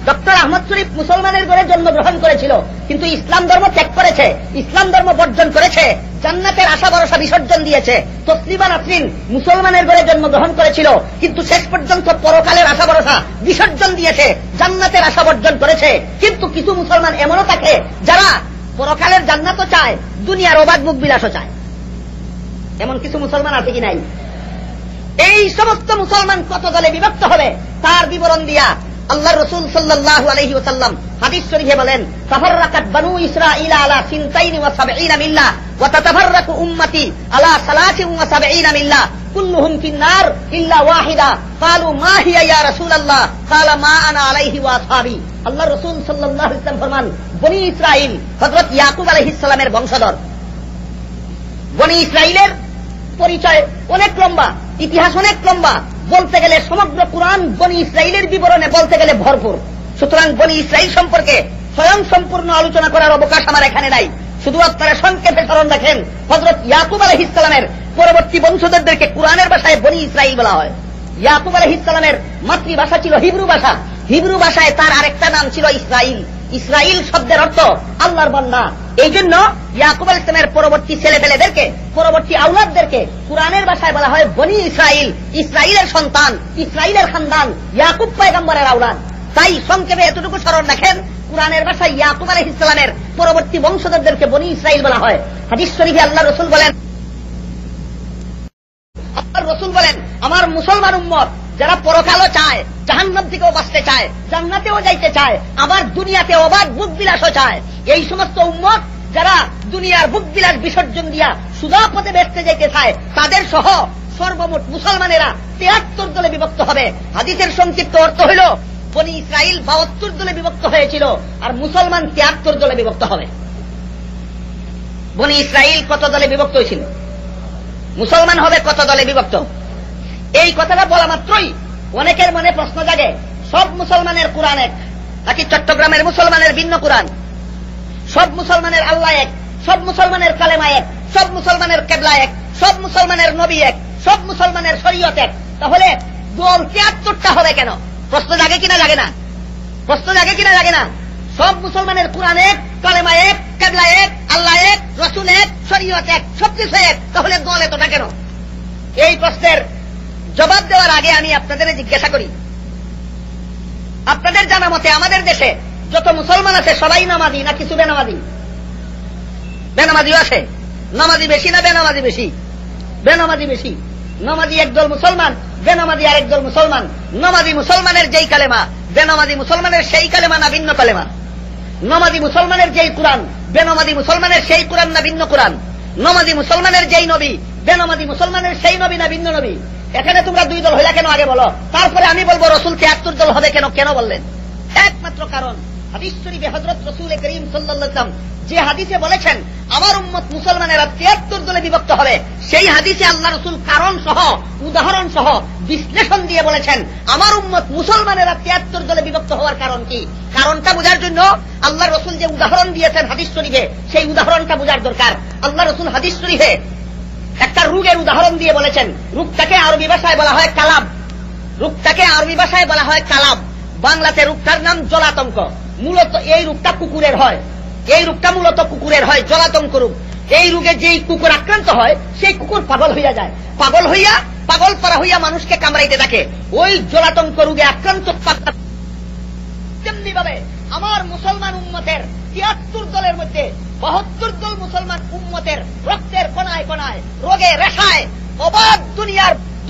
ডক্টর আহমদ শরীফ মুসলমানের ঘরে জন্মগ্রহণ করেছিল, কিন্তু ইসলাম ধর্ম ত্যাগ করেছে, ইসলাম ধর্ম বর্জন করেছে, জান্নাতের আশা ভরসা বিসর্জন দিয়েছে। তসলিমা নাসরিন মুসলমানের ঘরে জন্মগ্রহণ করেছিল, কিন্তু শেষ পর্যন্ত পরকালের আশা ভরসা বিসর্জন দিয়েছে, জান্নাতের আশা বর্জন করেছে। কিন্তু কিছু মুসলমান এমনও থাকে যারা পরকালের জান্নাতও চায়, দুনিয়ার অবাধ মুখ বিলাসও চায়। এমন কিছু মুসলমান আছে কি নাই? এই সমস্ত মুসলমান কত দলে বিভক্ত হবে তার বিবরণ দিয়া আল্লাহ রাসূল সাল্লাল্লাহু আলাইহি ওয়াসাল্লাম হাদিস শরীফে বলেন, তাফাররাকাত বানু ইসরাঈল আলা 72 মিল্লাহ ওয়া তাতাফাররাকু উম্মতি আলা 73 মিল্লাহ কুল্লুহুম ফিন-নার ইল্লা ওয়াহিদা ক্বালু মা হিয়া ইয়া রাসূলুল্লাহ ক্বালা মা আনা আলাইহি ওয়া আসহাবি। আল্লাহ রাসূল সাল্লাল্লাহু আলাইহি ওয়াসাল্লাম ফরমান, বনি ইসরাঈল হযরত ইয়াকুব আলাইহিস সালামের বংশধর। বনি ইসরাঈলের পরিচয় অনেক লম্বা, ইতিহাস অনেক লম্বা, বলতে গেলে সমগ্র কুরআন বনি ইসরাঈলের বিবরণে বলতে গেলে ভরপুর। সুতরাং বনি ইসরাঈল সম্পর্কে স্বয়ং সম্পূর্ণ আলোচনা করার অবকাশ আমার এখানে নাই। শুধু আপনারা সংক্ষেপে স্মরণ রাখেন, হযরত ইয়াকুব আলাইহিস সালামের পরবর্তী বংশধরদেরকে কুরআনের ভাষায় বনি ইসরাঈল বলা হয়। ইয়াকুব আলাইহিস সালামের মাতৃভাষা ছিল হিব্রু ভাষা, হিব্রু ভাষায় তার আরেকটা নাম ছিল ইসরাঈল। ইসরাঈল শব্দের অর্থ আল্লাহর বান্দা। এই জন্য ইয়াকুব আলাইহিস সালামের পরবর্তী ছেলেপেলেদেরকে, পরবর্তী আওলাদদেরকে কুরআনের ভাষায় বলা হয় বনি ইসরাঈল, ইসরাঈলের সন্তান, ইসরাঈলের খানদান, ইয়াকুব পয়গম্বরের আওলাদ। তাই সংক্ষেপে এতটুকু স্মরণ রাখেন, কুরআনের ভাষায় ইয়াকুব আলাইহিস সালামের পরবর্তী বংশধরদেরকে বনি ইসরাঈল বলা হয়। হাদিস শরীফে আল্লাহ রাসূল বলেন, আমার মুসলমান উম্মত যারা পরকালও চায়, জাহান্নাম থেকেও বাঁচতে চায়, জান্নাতেও যাইতে চায়, আবার দুনিয়াতে অবাধ বুক বিলাসও চায়, এই সমস্ত উম্মত যারা দুনিয়ার বুক বিলাস বিসর্জন দিয়া সুজা পথে বেঁচতে যাইতে চায়, তাদের সহ সর্বমোট মুসলমানেরা 73 দলে বিভক্ত হবে। হাদিসের সংক্ষিপ্ত অর্থ হইল, বনি ইসরাঈল 72 দলে বিভক্ত হয়েছিল, আর মুসলমান 73 দলে বিভক্ত হবে। বনি ইসরাঈল কত দলে বিভক্ত হয়েছিল? মুসলমান হবে কত দলে বিভক্ত? এই কথাটা বলা মাত্রই অনেকের মনে প্রশ্ন জাগে, সব মুসলমানের কুরআন এক নাকি চট্টগ্রামের মুসলমানের ভিন্ন কুরআন? সব মুসলমানের আল্লাহ এক, সব মুসলমানের কালেমা এক, সব মুসলমানের কিবলা এক, সব মুসলমানের নবী এক, সব মুসলমানের শরীয়ত এক, তাহলে দল 73টা হবে কেন? প্রশ্ন জাগে কিনা জাগে না? প্রশ্ন জাগে কিনা জাগে না? সব মুসলমানের কুরআন এক, কালেমা এক, কিবলা এক, আল্লাহ এক, রাসূল এক, শরীয়ত এক, সবকিছু এক, তাহলে দল এতটা কেন? এই প্রশ্নের জবাব দেওয়ার আগে আমি আপনাদের জিজ্ঞাসা করি, আপনাদের জানা মতে আমাদের দেশে যত মুসলমান আছে সবাই নামাজি না কিছু বেনামাজি? বেনামাজিও আছে। নামাজি বেশি না বেনামাজি বেশি? বেনামাজি বেশি। নমাজি একদল মুসলমান, বেনামাজি আরেকদল মুসলমান। নমাজি মুসলমানের যেই কালেমা, বেনামাজি মুসলমানের সেই কালেমা না ভিন্ন কালেমা? নমাজি মুসলমানের যেই কোরআন, বেনামাজি মুসলমানের সেই কোরআন না ভিন্ন কোরআন? নমাজি মুসলমানের যেই নবী, বেনামাজি মুসলমানের সেই নবী না ভিন্ন নবী? এখানে তোমরা দুই দল হইলা কেন আগে বলো, তারপরে আমি বলবো রসুল ৭৩ দল হবে কেন? কেন বললেন? একমাত্র কারণ হাদিস শরীফে হযরত রাসূল করিম সাল্লাল্লাহু আলাইহি ওয়াসাল্লাম যে হাদিসে বলেছেন আমার উম্মত মুসলমানেরা ৭৩ দলে বিভক্ত হবে, সেই হাদিসে আল্লাহ রসুল কারণ সহ, উদাহরণ সহ, বিশ্লেষণ দিয়ে বলেছেন আমার উম্মত মুসলমানেরা ৭৩ দলে বিভক্ত হওয়ার কারণ কি। কারণটা বোঝার জন্য আল্লাহ রসুল যে উদাহরণ দিয়েছেন হাদিস শরীফে, সেই উদাহরণটা বোঝার দরকার। আল্লাহ রসুল হাদিস শরীফে একটা রোগের উদাহরণ দিয়ে বলেছেন। রোগটাকে আরবি ভাষায় বলা হয় কালাব। রোগটাকে আরবি ভাষায় বলা হয় কালাব, বাংলাতে রোগটার নাম জলাতঙ্ক। মূলত এই রোগটা কুকুরের হয়, এই রোগটা মূলত কুকুরের হয়, জলাতঙ্ক রোগ। এই রোগে যেই কুকুর আক্রান্ত হয় সেই কুকুর পাগল হইয়া যায়, পাগল পারা হইয়া মানুষকে কামড়াইতে থাকে। ওই জলাতঙ্ক রোগে আক্রান্ত তেমনি ভাবে আমার মুসলমান উম্মতের ৭৩ দলের মধ্যে ৭২ দল মুসলমান উম্মতের রক্তের কণায় কণায়, রোগে রেশায়, অবাধ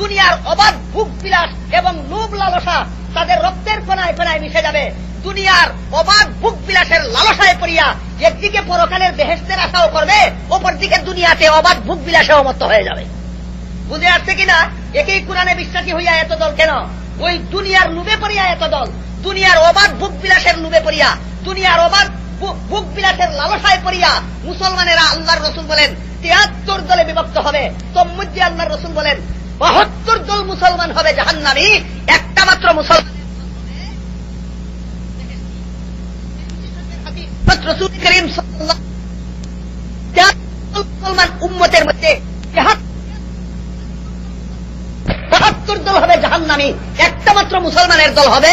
দুনিয়ার অবাধ ভোগ বিলাস এবং লোভ লালসা তাদের রক্তের কণায় কণায় মিশে যাবে। দুনিয়ার অবাধ ভোগ বিলাসের লালসায় পড়িয়া একদিকে পরকালের বেহেশতের আশাও করবে, অপরদিকে দুনিয়াতে অবাধ ভোগ বিলাসেও মত্ত হয়ে যাবে। বুঝে আসছে কিনা? একই কোরআনে বিশ্বাসী হইয়া এত দল কেন? ওই দুনিয়ার লোভে পড়িয়া এত দল, দুনিয়ার অবাধ ভোগ বিলাসের লোভে পড়িয়া, দুনিয়ার অবাধ ভোগ বিলাসের লালসায় পড়িয়া মুসলমানেরা আল্লাহর রসুল বলেন ৭৩ দলে বিভক্ত হবে। তোর মধ্যে আল্লাহর রসুল বলেন ৭২ দল মুসলমান হবে জাহান্নামী, একটা মাত্র মুসলমান রাসূল করিম সাল্লাল্লাহু আলাইহি ওয়াসাল্লাম মুসলমান উম্মতের মধ্যে ৭২ দল হবে জাহান্নামী, একটা মাত্র মুসলমানের দল হবে।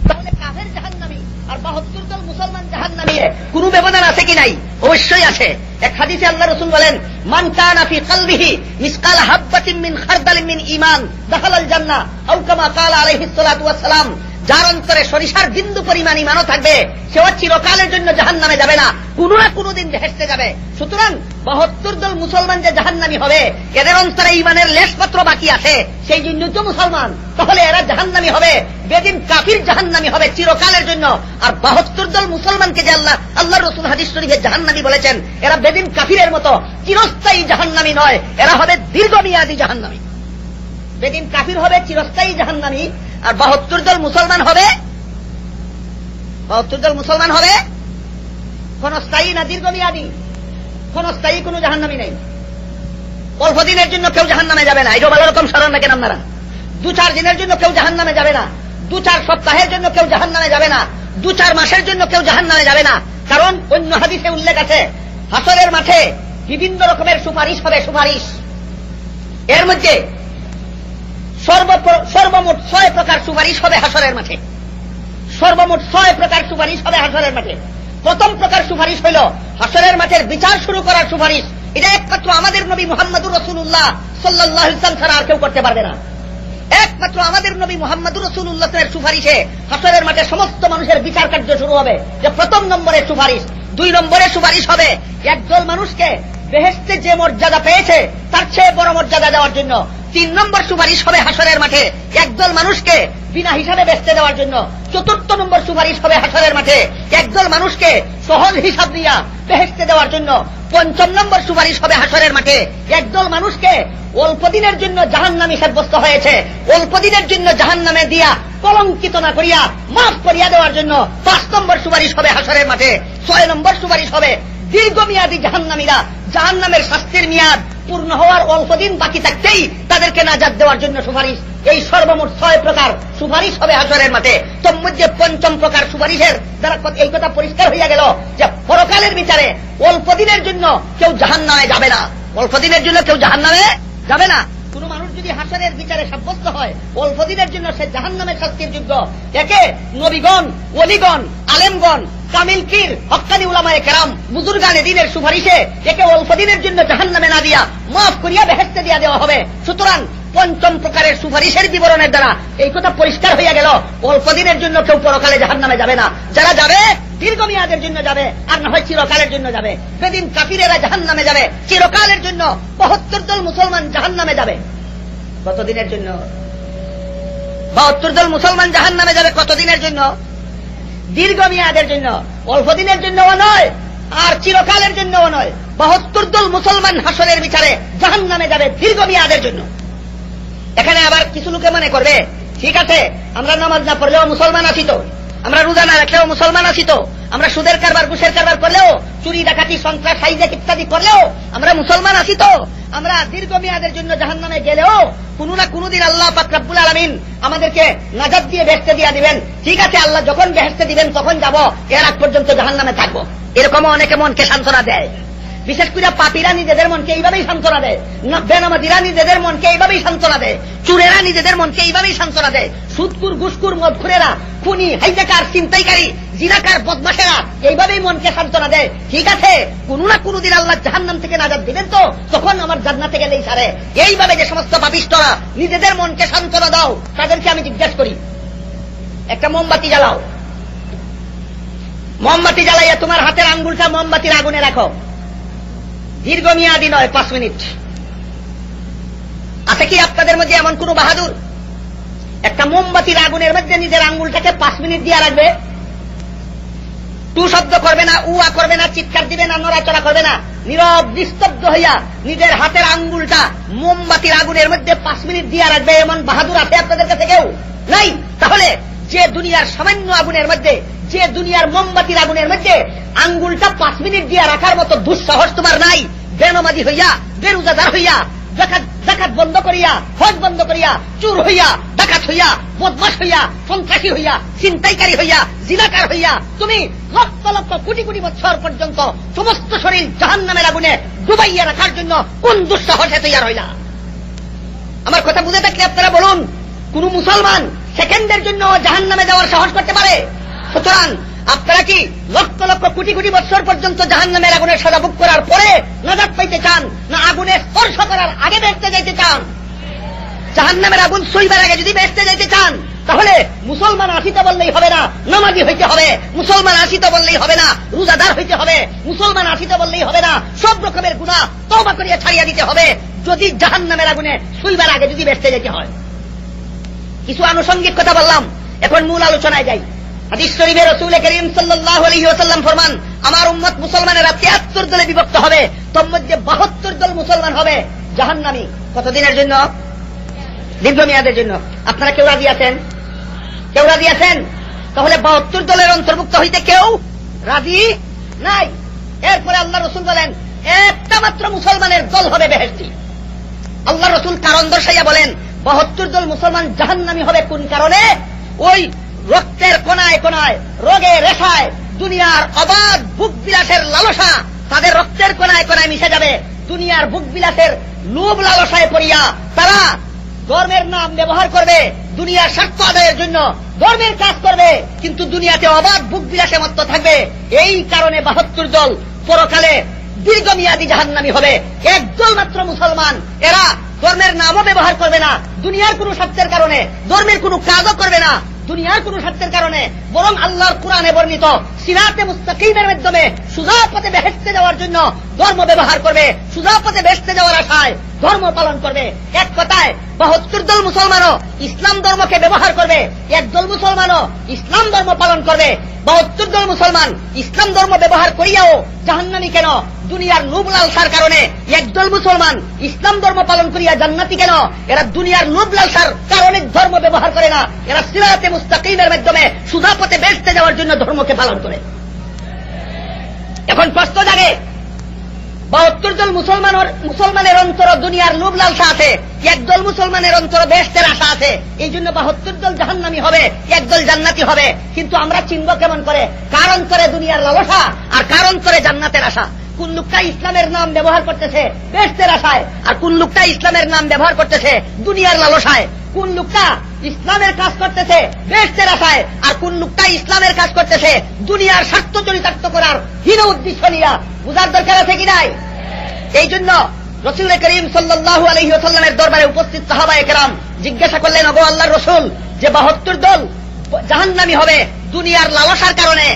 তাহলে কাফের জাহান্নামী আর ৭২ দল মুসলমান জাহান্নামী, কোন ব্যবধান আছে কি নাই? অবশ্যই আছে। এক হাদিসে আল্লাহ রাসূল বলেন মান কানা ফি কলবিহি মিসকাল হাববাতিন মিন খারদালিন মিন ঈমান দাখালাল জান্নাহ আও কামা ক্বালা আলাইহিস সালাতু ওয়াস সালাম। যার অন্তরে সরিষার বিন্দু পরিমাণ ঈমানও থাকবে সে চিরকালের জন্য জাহান্নামে যাবে না, কোন না কোনদিন বেহেশতে যাবে। সুতরাং ৭২ দল মুসলমান যে জাহান্নামী হবে এদের অন্তরে ঈমানের লেশমাত্র বাকি আছে, সেই জন্য তো মুসলমান। তাহলে এরা জাহান্নামী হবে, বেদিন কাফির জাহান্নামী হবে চিরকালের জন্য। আর ৭২ দল মুসলমানকে যে আল্লাহ রাসূল হাদিস শরীফে জাহান্নামী বলেছেন, এরা বেদিন কাফিরের মতো চিরস্থায়ী জাহান্নামী নয়, এরা হবে দীর্ঘমেয়াদী জাহান্নামী। বেদিন কাফির হবে চিরস্থায়ী জাহান্নামী, আর ৭২ দল মুসলমান হবে, ৭২ দল মুসলমান হবে ক্ষণস্থায়ী না দীর্ঘমেয়াদী? ক্ষণস্থায়ী কোন জাহান্নামী নেই। অল্প দিনের জন্য কেউ জাহান্নামে যাবে না, এটা ভালো রকম স্মরণ রাখেন আপনারা। ২-৪ দিনের জন্য কেউ জাহান্নামে যাবে না, ২-৪ সপ্তাহের জন্য কেউ জাহান্নামে যাবে না, ২-৪ মাসের জন্য কেউ জাহান্নামে যাবে না। কারণ অন্য হাদিসে উল্লেখ আছে হাসরের মাঠে বিভিন্ন রকমের সুপারিশ হবে, সুপারিশ। এর মধ্যে সর্বমোট ৬ প্রকার সুপারিশ হবে হাসরের মাঠে, সর্বমোট ৬ প্রকার সুপারিশ হবে হাসরের মাঠে। প্রথম প্রকার সুপারিশ হইল হাসরের মাঠের বিচার শুরু করার সুপারিশ। এটা একমাত্র আমাদের নবী মুহাম্মদুর রাসূলুল্লাহ সাল্লাল্লাহু আলাইহি ওয়াসাল্লাম ছাড়া আর কেউ করতে পারবে না। একমাত্র আমাদের নবী মুহাম্মদুর রাসূলুল্লাহ এর সুপারিশে হাসরের মাঠে সমস্ত মানুষের বিচার কার্য শুরু হবে। যে প্রথম নম্বরের সুপারিশ। ২ নম্বরের সুপারিশ হবে একদল মানুষকে বেহেশতে যে মর্যাদা পেয়েছে তার চেয়ে বড় মর্যাদা দেওয়ার জন্য। ৩ নম্বর সুপারিশ হবে হাসরের মাঠে একদল মানুষকে বিনা হিসাবে বেচতে দেওয়ার জন্য। ৪র্থ নম্বর সুপারিশ হবে হাসরের মাঠে একদল মানুষকে সহজ হিসাব দিয়া বেহেশতে দেওয়ার জন্য। ৫ম নম্বর সুপারিশ হবে হাসরের মাঠে একদল মানুষকে অল্প দিনের জন্য জাহান্নামী সাব্যস্ত হয়েছে, অল্প দিনের জন্য জাহান্নামে দিয়া কলঙ্কিত না করিয়া মাফ করিয়া দেওয়ার জন্য ৫ নম্বর সুপারিশ হবে হাসরের মাঠে। ৬ নম্বর সুপারিশ হবে দীর্ঘমেয়াদী জাহান্নামীরা জাহান্নামের শাস্তির মেয়াদ পূর্ণ হওয়ার অল্প দিন বাকি থাকতেই তাদেরকে নাজাত দেওয়ার জন্য সুপারিশ। এই সর্বমোট ৬ প্রকার সুপারিশ হবে হাসরের মাঠে। তোর মধ্যে ৫ম প্রকার সুপারিশের দ্বারা এই কথা পরিষ্কার হইয়া গেল যে পরকালের বিচারে অল্প দিনের জন্য কেউ জাহান্নামে যাবে না, অল্প দিনের জন্য কেউ জাহান্নামে যাবে না। কোন মানুষ যদি হাসরের বিচারে সাব্যস্ত হয় অল্প দিনের জন্য সে জাহান্নামের শাস্তির যোগ্য, একে নবীগণ, ওলিগণ, আলেমগণ, কামিল পীর, হক্কানি উলামায়ে কেরাম, বুজুর্গানে দ্বীনের সুপারিশে একে অল্প দিনের জন্য জাহান্নামে না দিয়া মাফ করিয়া বেহেশতে দিয়া দেওয়া হবে। সুতরাং ৫ম প্রকারের সুপারিশের বিবরণের দ্বারা এই কথা পরিষ্কার হইয়া গেল অল্প দিনের জন্য কেউ পরকালে জাহান্নামে যাবে না। যারা যাবে দীর্ঘমেয়াদের জন্য যাবে, আর না হয় চিরকালের জন্য যাবে। বেদিন কাফিরেরা জাহান্নামে যাবে চিরকালের জন্য, 72 দল মুসলমান জাহান্নামে যাবে কতদিনের জন্য? 72 দল মুসলমান জাহান্নামে যাবে কতদিনের জন্য? দীর্ঘমেয়াদের জন্য, অল্প দিনের জন্যও নয় আর চিরকালের জন্যও নয়। 72 দল মুসলমান হাসরের বিচারে জাহান্নামে যাবে দীর্ঘমেয়াদের জন্য। এখানে আবার কিছু লোকে মনে করবে, ঠিক আছে আমরা নামাজ না পড়লেও মুসলমান আছি তো, আমরা রোজা না রাখলেও মুসলমান আছি তো, আমরা সুদের কারবার ঘুষের কারবার করলেও, চুরি ডাকাতি সন্ত্রাস হাইজ্যাক ইত্যাদি করলেও আমরা মুসলমান আছি তো, আমরা দীর্ঘমেয়াদের জন্য জাহান্নামে গেলেও কোনো না কোনোদিন আল্লাহ পাক রব্বুল আলামিন আমাদেরকে নাজাত দিয়ে বেহেশতে দিয়ে দিবেন। ঠিক আছে, আল্লাহ যখন বেহেশতে দিবেন তখন যাব, এর আগ পর্যন্ত জাহান্নামে থাকবো। এরকমও অনেকে মনকে সান্ত্বনা দেয়। বিশেষ করে পাপীরা নিজেদের মনকে এইভাবেই সান্ত্বনা দেয়, বেনামাজিরা নিজেদের মনকে এইভাবেই সান্ত্বনা দেয়, চুরেরা নিজেদের মনকে এইভাবেই সান্ত্বনা দেয়, সুদকুর ঘুষকুর মদখুরেরা, খুনি হাইজাকার ছিনতাইকারী জিনাকার বদমাশেরা এইভাবেই মনকে সান্ত্বনা দেয়। ঠিক আছে, কোনো না কোনোদিন আল্লাহ জাহান্নাম থেকে নাজাত দিবেন তো, তখন আমার জান্নাতে গেলেই সারে। এইভাবে যে সমস্ত পাপিষ্ঠরা নিজেদের মনকে সান্ত্বনা দাও, তাদেরকে আমি জিজ্ঞাসা করি, একটা মোমবাতি জ্বালাও, মোমবাতি জ্বালাইয়া তোমার হাতের আঙ্গুলটা মোমবাতির আগুনে রাখো, দীর্ঘমেয়াদী নয়, 5 মিনিট। আছে কি আপনাদের মধ্যে এমন কোন বাহাদুর একটা মোমবাতির আগুনের মধ্যে নিজের আঙ্গুলটাকে 5 মিনিট দিয়ে রাখবে? টু শব্দ করবে না, উয়া করবে না, চিৎকার দিবে না, নড়াচড়া করবে না, নীরব নিস্তব্ধ হইয়া নিজের হাতের আঙ্গুলটা মোমবাতির আগুনের মধ্যে 5 মিনিট দিয়ে রাখবে? এমন বাহাদুর আছে আপনাদের কাছে কেউ? নাই। তাহলে যে দুনিয়ার সামান্য আগুনের মধ্যে, যে দুনিয়ার মোমবাতির আগুনের মধ্যে আঙ্গুলটা 5 মিনিট দিয়ে রাখার মতো দুঃসাহস তোমার নাই? বেনামাজি হইয়া, বেরোজাদার হইয়া, জাকাত বন্ধ করিয়া, হজ বন্ধ করিয়া, চুর হইয়া, ডাকাত হইয়া, বদমাশ হইয়া, সন্ত্রাসী হইয়া, ছিনতাইকারী হইয়া, জিনাকার হইয়া তুমি লক্ষ লক্ষ কোটি কোটি বছর পর্যন্ত সমস্ত শরীর জাহান্নামের আগুনে ডুবাইয়া রাখার জন্য কোন দুঃসাহসে তৈরি হইলা? আমার কথা বুঝে থাকলে আপনারা বলুন, কোন মুসলমান সেকেন্ডের জন্য জাহান্নামে যাওয়ার সাহস করতে পারে? সুতরাং আপনারা কি লক্ষ লক্ষ কোটি কোটি বছর পর্যন্ত জাহান্নামের আগুনের সাজা ভোগ করার পরে নাজাত পাইতে চান, না আগুনে স্পর্শ করার আগে বেহেশতে যাইতে চান? জাহান্নামের আগুন ছুঁইবার আগে যদি বেহেশতে যাইতে চান, তাহলে মুসলমান আসিতে বললেই হবে না, নামাজি হইতে হবে। মুসলমান আসিতে বললেই হবে না, রোজাদার হইতে হবে। মুসলমান আসিতে বললেই হবে না, সব রকমের গুনাহ তওবা করিয়া ছাড়িয়া দিতে হবে, যদি জাহান্নামের আগুনে ছুঁইবার আগে যদি বেহেশতে যেতে হয়। কিছু আনুষঙ্গিক কথা বললাম, এখন মূল আলোচনায় যাই। হাদিস শরীফে রাসূল করিম সাল্লাল্লাহু আলাইহি ওয়াসাল্লাম ফরমান, আমার উম্মত মুসলমানেরা 73 দলে বিভক্ত হবে, তোর মধ্যে 72 দল মুসলমান হবে জাহান্নামী। কতদিনের জন্য? দীর্ঘমেয়াদের জন্য। আপনারা কেউ রাজি আছেন? কেউ রাজি আছেন? তাহলে 72 দলের অন্তর্ভুক্ত হইতে কেউ রাজি নাই। এরপরে আল্লাহ রসুল বলেন, একটা মাত্র মুসলমানের দল হবে বেহেশতি। আল্লাহ রসুল কারণ দর্শাইয়া বলেন, 72 দল মুসলমান জাহান্নামী হবে কোন কারণে? ওই রক্তের কোনায় কোনায়, রোগে রেশায়, দুনিয়ার অবাধ ভোগ বিলাসের লালসা তাদের রক্তের কোনায় কোনায় মিশে যাবে। দুনিয়ার ভোগ বিলাসের লোভ লালসায় পড়িয়া তারা ধর্মের নাম ব্যবহার করবে, দুনিয়ার স্বার্থ আদায়ের জন্য ধর্মের কাজ করবে, কিন্তু দুনিয়াতে অবাধ ভোগ বিলাসে মত্ত থাকবে। এই কারণে 72 দল পরকালে দীর্ঘমেয়াদী জাহান্নামী হবে। একদল মাত্র মুসলমান, এরা ধর্মের নামও ব্যবহার করবে না, দুনিয়ার কোন স্বার্থের কারণে ধর্মের কোন কাজও করবে না, দুনিয়ার কোন স্বার্থের কারণে, বরং আল্লাহর কোরআনে বর্ণিত সিরাতে মুস্তাকিমের মাধ্যমে সোজা পথে বেহেশতে যাওয়ার জন্য ধর্ম ব্যবহার করবে, সোজা পথে বেহেশতে যাওয়ার আশায় ধর্ম পালন করবে। এক কথায় 72 দল মুসলমানও ইসলাম ধর্মকে ব্যবহার করবে, একদল মুসলমানও ইসলাম ধর্ম পালন করবে। 72 দল মুসলমান ইসলাম ধর্ম ব্যবহার করিয়াও জাহান্নামী কেন? দুনিয়ার লোভ লালসার কারণে। একদল মুসলমান ইসলাম ধর্ম পালন করিয়া জান্নাতি কেন? এরা দুনিয়ার লোভ লালসার কারণে ধর্ম ব্যবহার করে না, এরা সিরাতে মুস্তাকিমের মাধ্যমে সোজা পথে বেহেশতে যাওয়ার জন্য ধর্মকে পালন করে। এখন প্রশ্ন জাগে, 72 দল মুসলমানের অন্তর দুনিয়ার লোভ লালসা আছে, একদল মুসলমানের অন্তর বেহেশতের আশা আছে, এই জন্য 72 দল জাহান্নামী হবে, একদল জান্নাতি হবে। কিন্তু আমরা চিনব কেমন করে কার অন্তরে দুনিয়ার লালসা আর কার অন্তরে জান্নাতের আশা? কোন লোকটা ইসলামের নাম ব্যবহার করতেছে বেহেশতের আশায়, আর কোন লোকটা ইসলামের নাম ব্যবহার করতেছে দুনিয়ার লালসায়? কোন লোকটা ইসলামের কাজ করতেছে বেহেশতের আশায়, আর কোন লোকটা ইসলামের কাজ করতেছে দুনিয়ার স্বার্থ চরিতার্থ করার হীন উদ্দেশ্য নিয়ে? বুঝার দরকার আছে কি নাই? এই জন্য রাসূল করিম সাল্লাল্লাহু আলাইহি ওয়াসাল্লামের দরবারে উপস্থিত সাহাবায়ে কেরাম জিজ্ঞাসা করলেন, ওগো আল্লাহর রাসূল, যে 72 দল জাহান্নামী হবে দুনিয়ার লালসার কারণে,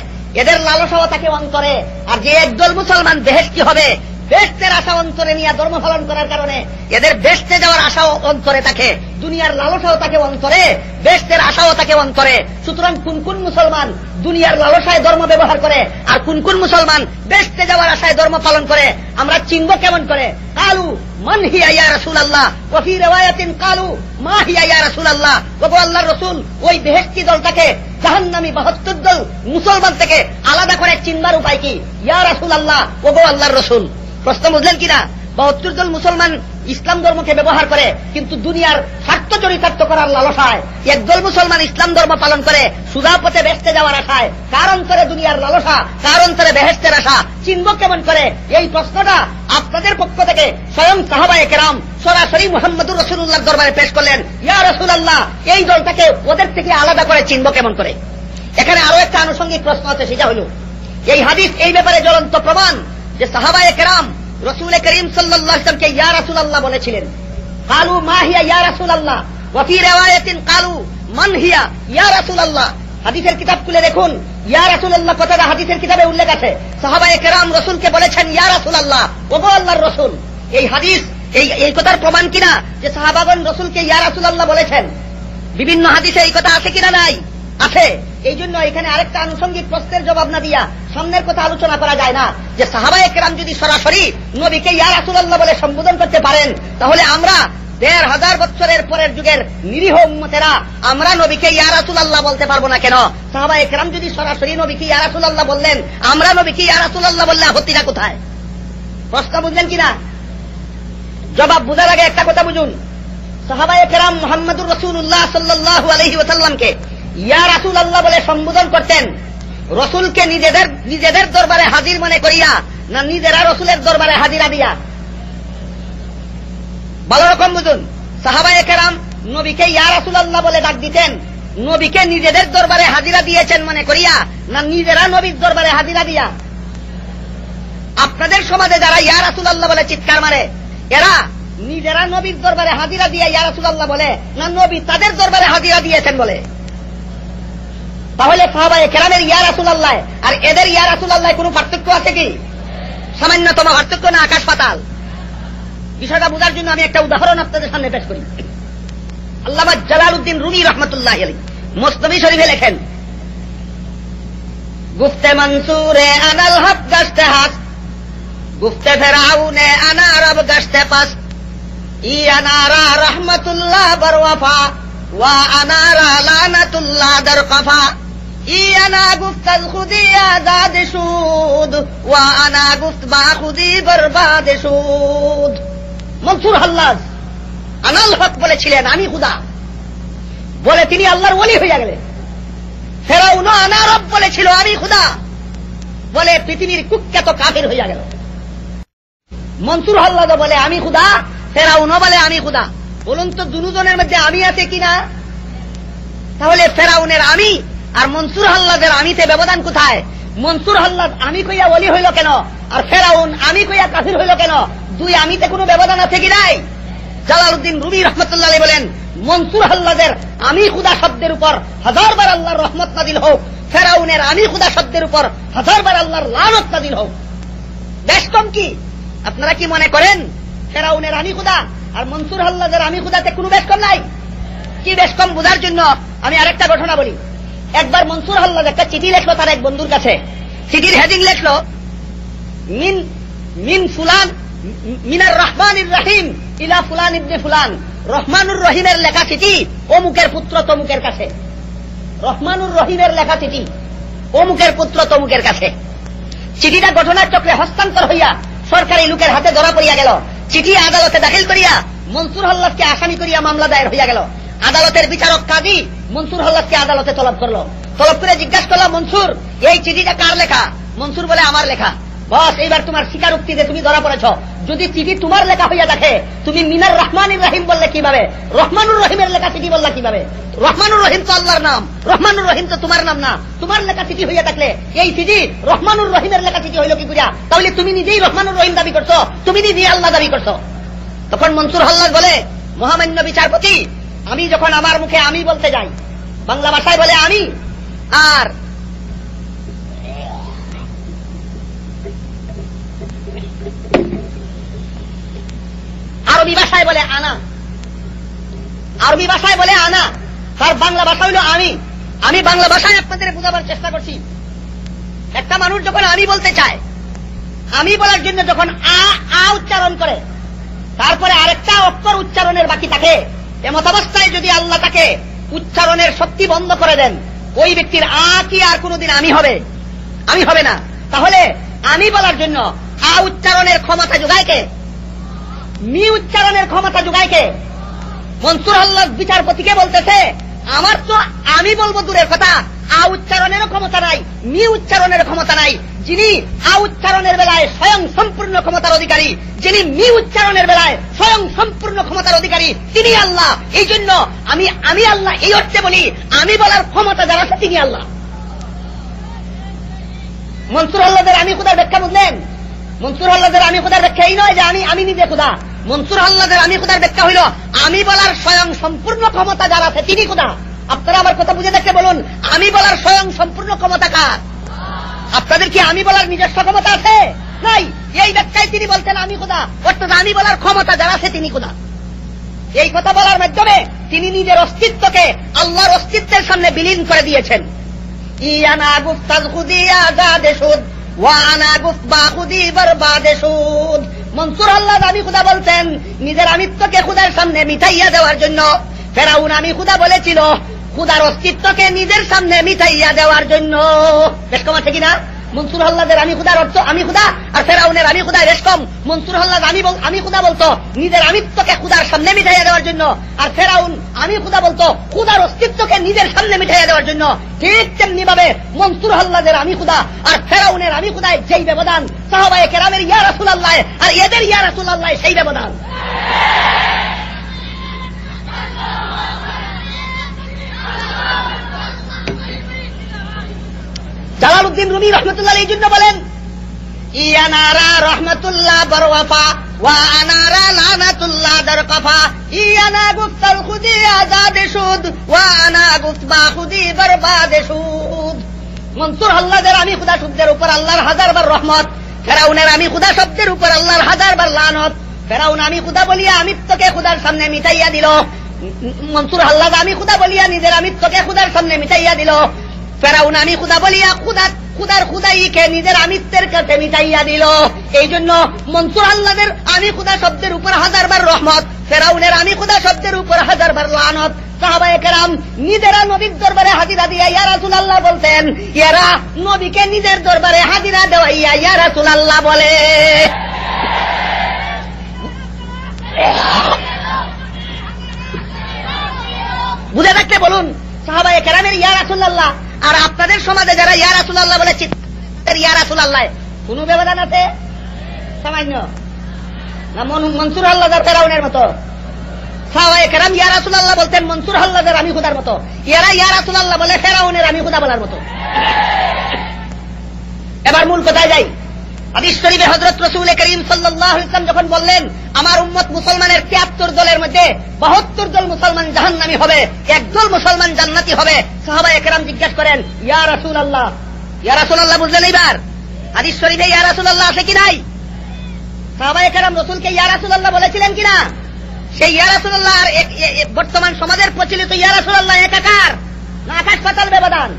এদের লালসাও থাকে অন্তরে। আর যে একদল মুসলমান বেহেশতি হবে, বেহেশতের আশা অন্তরে নিয়ে ধর্ম পালন করার কারণে এদের বেহেশতে যাওয়ার আশাও অন্তরে থাকে, দুনিয়ার লালসাও থাকে অন্তরে, বেহেশতের আশাও থাকে অন্তরে। সুতরাং কোন কোন মুসলমান দুনিয়ার লালসায় ধর্ম ব্যবহার করে আর কোন কোন মুসলমান বেহেশতে যাওয়ার আশায় ধর্ম পালন করে আমরা চিনব কেমন করে? কালু মান হিয়া ইয়া রাসূলুল্লাহ ওয়া ফি রিওয়ায়াতিন কালু মা হিয়া ইয়া রাসূলুল্লাহ। ওগো আল্লাহর রাসূল, ওই বেহেশতি দলটাকে জাহান্নামী 72 দল মুসলমান থেকে আলাদা করে চিনবার উপায় কি? ইয়া রাসূলুল্লাহ, ওগো আল্লাহর রাসূল। প্রশ্ন বুঝলেন কিনা? 72 দল মুসলমান ইসলাম ধর্মকে ব্যবহার করে, কিন্তু দুনিয়ার স্বার্থ চরিতার্থ করার লালসায় একদল মুসলমান ইসলাম ধর্ম পালন করে সুজা পথে বেহেশতে যাওয়ার আশায়। কার অন্তরে দুনিয়ার লালসা, কার অন্তরে বেহেশতের আশা, চিনব কেমন করে? এই প্রশ্নটা আপনাদের পক্ষ থেকে স্বয়ং সাহাবায়ে কেরাম সরাসরি মুহাম্মদুর রাসূলুল্লাহর দরবারে পেশ করলেন। ইয়া রাসূলুল্লাহ, এই দলটাকে ওদের থেকে আলাদা করে চিনব কেমন করে? এখানে আরো একটা আনুষঙ্গিক প্রশ্ন আছে, সেটা হলো এই হাদিস এই ব্যাপারে জ্বলন্ত প্রমাণ যে সাহাবায়ে কেরাম রাসূল করিম সাল্লাল্লাহু আলাইহি ওয়াসাল্লামকে ইয়া রাসূলুল্লাহ বলেছিলেন। কালু মা হিয়া ইয়া রাসূলুল্লাহ ওয়া ফি রিওয়ায়াতিন কালু মান হিয়া ইয়া রাসূলুল্লাহ। হাদিসের কিতাব খুলে দেখুন, ইয়া রাসূলুল্লাহ কথাটা হাদিসের কিতাবে উল্লেখ আছে। সাহাবায়ে কেরাম রাসূলকে বলেছেন ইয়া রাসূলুল্লাহ, ওগো আল্লাহর রাসূল। এই হাদিস এই কথার প্রমাণ কিনা যে সাহাবাগণ রাসূলকে ইয়া রাসূলুল্লাহ বলেছেন? বিভিন্ন হাদিসে এই কথা আছে কিনা? নাই, আছে। এই জন্য এখানে আরেকটা আনুষঙ্গিক প্রশ্নের জবাব না দিয়া সামনের কথা আলোচনা করা যায় না যে সাহাবায়ে কেরাম যদি সরাসরি নবীকে ইয়া রাসূলুল্লাহ বলে সম্বোধন করতে পারেন, তাহলে আমরা ১৫০০ বছরের পরের যুগের নিরীহ উম্মতেরা আমরা নবীকে ইয়া রাসূলুল্লাহ বলতে পারবো না কেন? সাহাবায়ে কেরাম যদি সরাসরি নবীকে ইয়া রাসূলুল্লাহ বললেন, আমরা নবীকে ইয়া রাসূলুল্লাহ বললে আপত্তিটা কোথায়? প্রশ্ন বুঝলেন কিনা? জবাব বুঝার আগে একটা কথা বুঝুন, সাহাবায়ে কেরাম মুহাম্মদুর রাসূলুল্লাহ সাল্লাল্লাহু আলাইহি ওয়াসাল্লামকে ইয়া রাসূলুল্লাহ বলে সম্বোধন করতেন রাসূলকে নিজেদের দরবারে হাজির মনে করিয়া, না নিজেরা রাসূলের দরবারে হাজিরা দিয়া? ভালো রকম বুঝুন, সাহাবায়ে কেরাম নবীকে ইয়া রাসূলুল্লাহ বলে ডাক দিতেন নবীকে নিজেদের দরবারে হাজিরা দিয়েছেন মনে করিয়া, না নিজেরা নবীর দরবারে হাজিরা দিয়া? আপনাদের সমাজে যারা ইয়া রাসূলুল্লাহ বলে চিৎকার মারে, এরা নিজেরা নবীর দরবারে হাজিরা দিয়ে ইয়া রাসূলুল্লাহ বলে, না নবী তাদের দরবারে হাজিরা দিয়েছেন বলে? তাহলে সাহাবায়ে কেরামের ইয়া রাসূলুল্লাহ আর এদের ইয়া রাসূলুল্লাহ কোনো পার্থক্য আছে কি? সামান্যতম পার্থক্য না আকাশ পাতাল? বিষয়টা বোঝার জন্য আমি একটা উদাহরণ আপনাদের সামনে পেশ করি। আল্লামা জালালউদ্দিন রুমি রাহমাতুল্লাহি আলাইহি মুসনাদ শরীফে লেখেন, গুফতে মনসুরে আনাল হক গাছতে হাস, গুফতে ফেরাউনে আনা রব গাছতে পাস, ই আনারা রহমাতুল্লাহ বরওয়াফা ওয়া আনারা লানাতুল্লাহ দরকাফা, ই আনা গুফতাল খুদি আজাদ সুদ ওয়া আনা গুফত বা খুদি বরবাদ সুদ। মনসুর হাল্লাজ আনাল হক বলেছিলেন আমি খুদা, বলে তিনি আল্লাহর ওলি হয়ে গেলেন। ফেরাউন আনা রব বলেছিল আমি খুদা, বলে পৃথিবীর কুখ্যাত কাফির হয়ে গেল। মনসুর হাল্লাজ বলে আমি খুদা, ফেরাউন বলে আমি খুদা। বলুন তো দুজনের মধ্যে আমি আছে কিনা? তাহলে ফেরাউনের আমি আর মনসুর হাল্লাজের আমিতে ব্যবধান কোথায়? মনসুর হাল্লাজ আমি কইয়া ওলি হইল কেন, আর ফেরাউন আমি কইয়া কাফির হইল কেন? দুই আমিতে কোনো ব্যবধান আছে কি নাই? জালালউদ্দিন রুমি রাহমাতুল্লাহ আলাইহি বলেন, মনসুর হাল্লাজের আমি খুদা শব্দের উপর 1000বার আল্লাহর রহমত নাযিল হোক, ফেরাউনের আমি খুদা শব্দের উপর 1000বার আল্লাহর লানত নাযিল হোক। বেশ কম কি? আপনারা কি মনে করেন ফেরাউনের আমি খুদা আর মনসুর হাল্লাজের আমি খুদাতে কোনো বেশ কম নাই? কি বেশ কম বোঝার জন্য আমি আরেকটা ঘটনা বলি। একবার মনসুর হাল্লাজ একটা চিঠি লেখলো তার এক বন্ধুর কাছে। চিঠির হেডিং লেখলো মিন ফুলান মিনার রহমানির রহিম ইলা ফুলান ইবনে ফুলান। রহমানুর রহিমের লেখা চিঠি অমুকের পুত্র তমুকের কাছে। রহমানুর রহিমের লেখা চিঠি অমুকের পুত্র তমুকের কাছে। চিঠিটা ঘটনার চক্রে হস্তান্তর হইয়া সরকারি লোকের হাতে ধরা পড়িয়া গেল। চিঠি আদালতে দাখিল করিয়া মনসুর হাল্লাজকে আসামি করিয়া মামলা দায়ের হইয়া গেল। আদালতের বিচারক কাজী মনসুর হাল্লাজকে আদালতে তলব করলো। তলব করে জিজ্ঞাসা করলো, মনসুর এই চিঠিটা কার লেখা? মনসুর বলে আমার লেখা। বস, এইবার তোমার স্বীকারোক্তি যে তুমি ধরা পড়েছ। যদি চিঠি তোমার লেখা হইয়া দেখে তুমি মিনার রহমানির রহিম বললে কিভাবে? রহমানুর রহিমের লেখা চিঠি বললা কিভাবে? রহমানুর রহিম তো আল্লাহর নাম, রহমানুর রহিম তো তোমার নাম না। তোমার লেখা চিঠি হইয়া থাকলে এই চিঠি রহমানুর রহিমের লেখা চিঠি হইল কি বুঝা? তাহলে তুমি নিজেই রহমানুর রহিম দাবি করছো, তুমি নিজেই আল্লাহ দাবি করছো। তখন মনসুর হাল্লাজ বলে, মহামান্য বিচারপতি, আমি যখন আমার মুখে আমি বলতে যাই, বাংলা ভাষায় বলে আমি, আর ভাষায় বলে আনা, আরবি ভাষায় বলে আনা, তার বাংলা ভাষা হইল আমি। আমি বাংলা ভাষায় আপনাদের বোঝাবার চেষ্টা করছি। একটা মানুষ যখন আমি বলতে চায়, আমি বলার জন্য যখন আ উচ্চারণ করে, তারপরে আরেকটা অক্ষর উচ্চারণের বাকি থাকে, এমতাবস্থায় যদি আল্লাহ তাকে উচ্চারণের শক্তি বন্ধ করে দেন, ওই ব্যক্তির কি আর কোনদিন আমি হবে? আমি হবে না। তাহলে আমি বলার জন্য আ উচ্চারণের ক্ষমতা যোগায় কে? মি উচ্চারণের ক্ষমতা যোগায় কে? মনসুর আল্লাহ বিচারপতিকে বলতেছে, আমার তো আমি বলবো দূরের কথা, আ উচ্চারণেরও ক্ষমতা নাই, মি উচ্চারণের ক্ষমতা নাই। যিনি আ উচ্চারণের বেলায় স্বয়ং সম্পূর্ণ ক্ষমতার অধিকারী, যিনি মি উচ্চারণের বেলায় স্বয়ং সম্পূর্ণ ক্ষমতার অধিকারী, তিনি আল্লাহ। এই জন্য আমি আল্লাহ এই অর্থে বলি, আমি বলার ক্ষমতা যারা আছে তিনি আল্লাহ। মনসুর আল্লাহদের আমি খুদার ব্যাখ্যা বুঝলেন? মনসুর আল্লাহদের আমি খুদার ব্যাখ্যা এই নয় যে আমি নিজে খুদা। মনসুর আল্লাহদের আমি খুদার ব্যাখ্যা হইল, আমি বলার স্বয়ং সম্পূর্ণ ক্ষমতা যারা আছে তিনি খুদা। আপনারা আমার কথা বুঝে দেখতে বলুন, আমি বলার স্বয়ং সম্পূর্ণ ক্ষমতা কার? আপনাদের কি আমি বলার নিজস্ব ক্ষমতা আছে? নাই। এই ব্যাখ্যায় তিনি বলতেন আমি খুদা, অর্থাৎ আমি বলার ক্ষমতা যারা আছে তিনি খুদা। এই কথা বলার মাধ্যমে তিনি নিজের অস্তিত্বকে আল্লাহর অস্তিত্বের সামনে বিলীন করে দিয়েছেন। ইয়ানা গুফতাজ খুদি আজাদে সুদ ওয়া আনা গুফবা খুদি বরবাদে সুদ। মনসুর আল্লাহ আমি খুদা বলতেন নিজের আমিত্বকে খুদার সামনে মিটাইয়া দেওয়ার জন্য। ফেরাউন আমি খুদা বলেছিল খুদার অস্তিত্বকে নিজের সামনে মিটাইয়া দেওয়ার জন্য। বেশ কম আছে কিনা? মনসুর আল্লাহদের আমি খুদার অর্থ আমি খুদা, আর ফেরাউনের আমি খুদা বেশ কম। মনসুর আল্লাহ আমি খুদা বলতো নিজের আমিত্বকে খুদার সামনে মিটাইয়া দেওয়ার জন্য, আর ফেরাউন আমি খুদা বলতো খুদার অস্তিত্বকে নিজের সামনে মিটাইয়া দেওয়ার জন্য। ঠিক তেমনি ভাবে মনসুর আল্লাহদের আমি খুদা আর ফেরাউনের আমি খুদায় যেই ব্যবধান, সাহাবায়ে কেরামের ইয়া রাসূলুল্লাহ আর এদের ইয়া রাসূলুল্লাহ সেই ব্যবধান। জালালউদ্দিন রুমি রহমতুল্লাহ এই জন্য বলেন, ইয়ানারা রহমতুল্লাহ বরওয়াফা ওয়া আনারা লানাতুল্লাহ দরকাফা, ইয়ানা গুফতাল খুদি আজাদে সুদ ওয়া আনা গুফবা খুদি বরবাদে সুদ। মনসুর আল্লাহদের আমি খুদা শব্দের উপর আল্লাহর হাজারবার রহমত, ফেরাউনের আমি খুদা শব্দের উপর আল্লাহর হাজারবার লানত। ফেরাউন আমি খুদা বলিয়া আমিত্বকে খুদার সামনে মিটাইয়া দিল, মনসুর আল্লাহ আমি খুদা বলিয়া নিজের আমিত্বকে খুদার সামনে মিটাইয়া দিল। ফেরাউন আমি খুদা বলিয়া খুদার খুদাইকে নিজের আমিত্বের কাছে মিটাইয়া দিল। এই জন্য মনসুর আল্লাহদের আমি খুদা শব্দের উপর হাজারবার রহমত, ফেরাউনের আমি খুদা শব্দের উপর হাজারবার লানত। সাহাবায়ে কেরাম নিজেরা নবীর দরবারে হাজিরা দিয়া ইয়া রাসূলুল্লাহ বলতেন, এরা নবীকে নিজের দরবারে হাজিরা দেওয়াইয়া ইয়া রাসূলুল্লাহ বলে। বুঝে থাকতে বলুন, সাহাবায়ে কেরামের ইয়া রাসূলুল্লাহ আর আপনাদের সমাজে যারা ইয়া রাসূলুল্লাহ বলে চিৎকার ইয়া রাসূলুল্লাহ, কোন ব্যবধান আছে? সামান্য না? মনসুর আল্লাহদের ফেরাউনের মতো সাহাবায়ে কেরাম ইয়া রাসূলুল্লাহ বলতেন মনসুর আল্লাহদের আমি খুদার মতো, এরা ইয়া রাসূলুল্লাহ বলে ফেরাউনের আমি খুদা বলার মতো। এবার মূল কথায় যাই। হাদিস শরীফে হযরত রাসূল করিম সাল্লাল্লাহু আলাইহি ওয়াসাল্লাম যখন বললেন আমার উম্মত মুসলমানের ৭৩ দলের মধ্যে ৭২ দল মুসলমান জাহান্নামী হবে, একদল মুসলমান জান্নাতি হবে, সাহাবায়ে কেরাম জিজ্ঞাসা করেন ইয়া রাসূলুল্লাহ, ইয়া রাসূলুল্লাহ বুঝলেন? এইবার হাদিস শরীফে ইয়া রাসূলুল্লাহ আছে কি নাই? সাহাবায়ে কেরাম রাসূলকে ইয়া রাসূলুল্লাহ বলেছিলেন কিনা? সেই ইয়া রাসূলুল্লাহ আর বর্তমান সমাজের প্রচলিত ইয়া রাসূলুল্লাহ একাকার না আকাশ পাতাল ব্যবধান?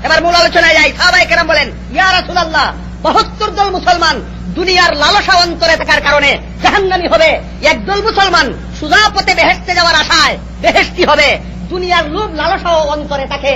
এবার মূল আলোচনায় যাই। সাহাবায়ে কেরাম বলেন ইয়া রাসূলুল্লাহ ৭২ দল মুসলমান দুনিয়ার লালসা অন্তরে থাকার কারণে জাহান্নামী হবে, একদল মুসলমান সোজা পথে বেহেশতে যাওয়ার আশায় বেহেশতি হবে। দুনিয়ার লোভ লালসাও অন্তরে থাকে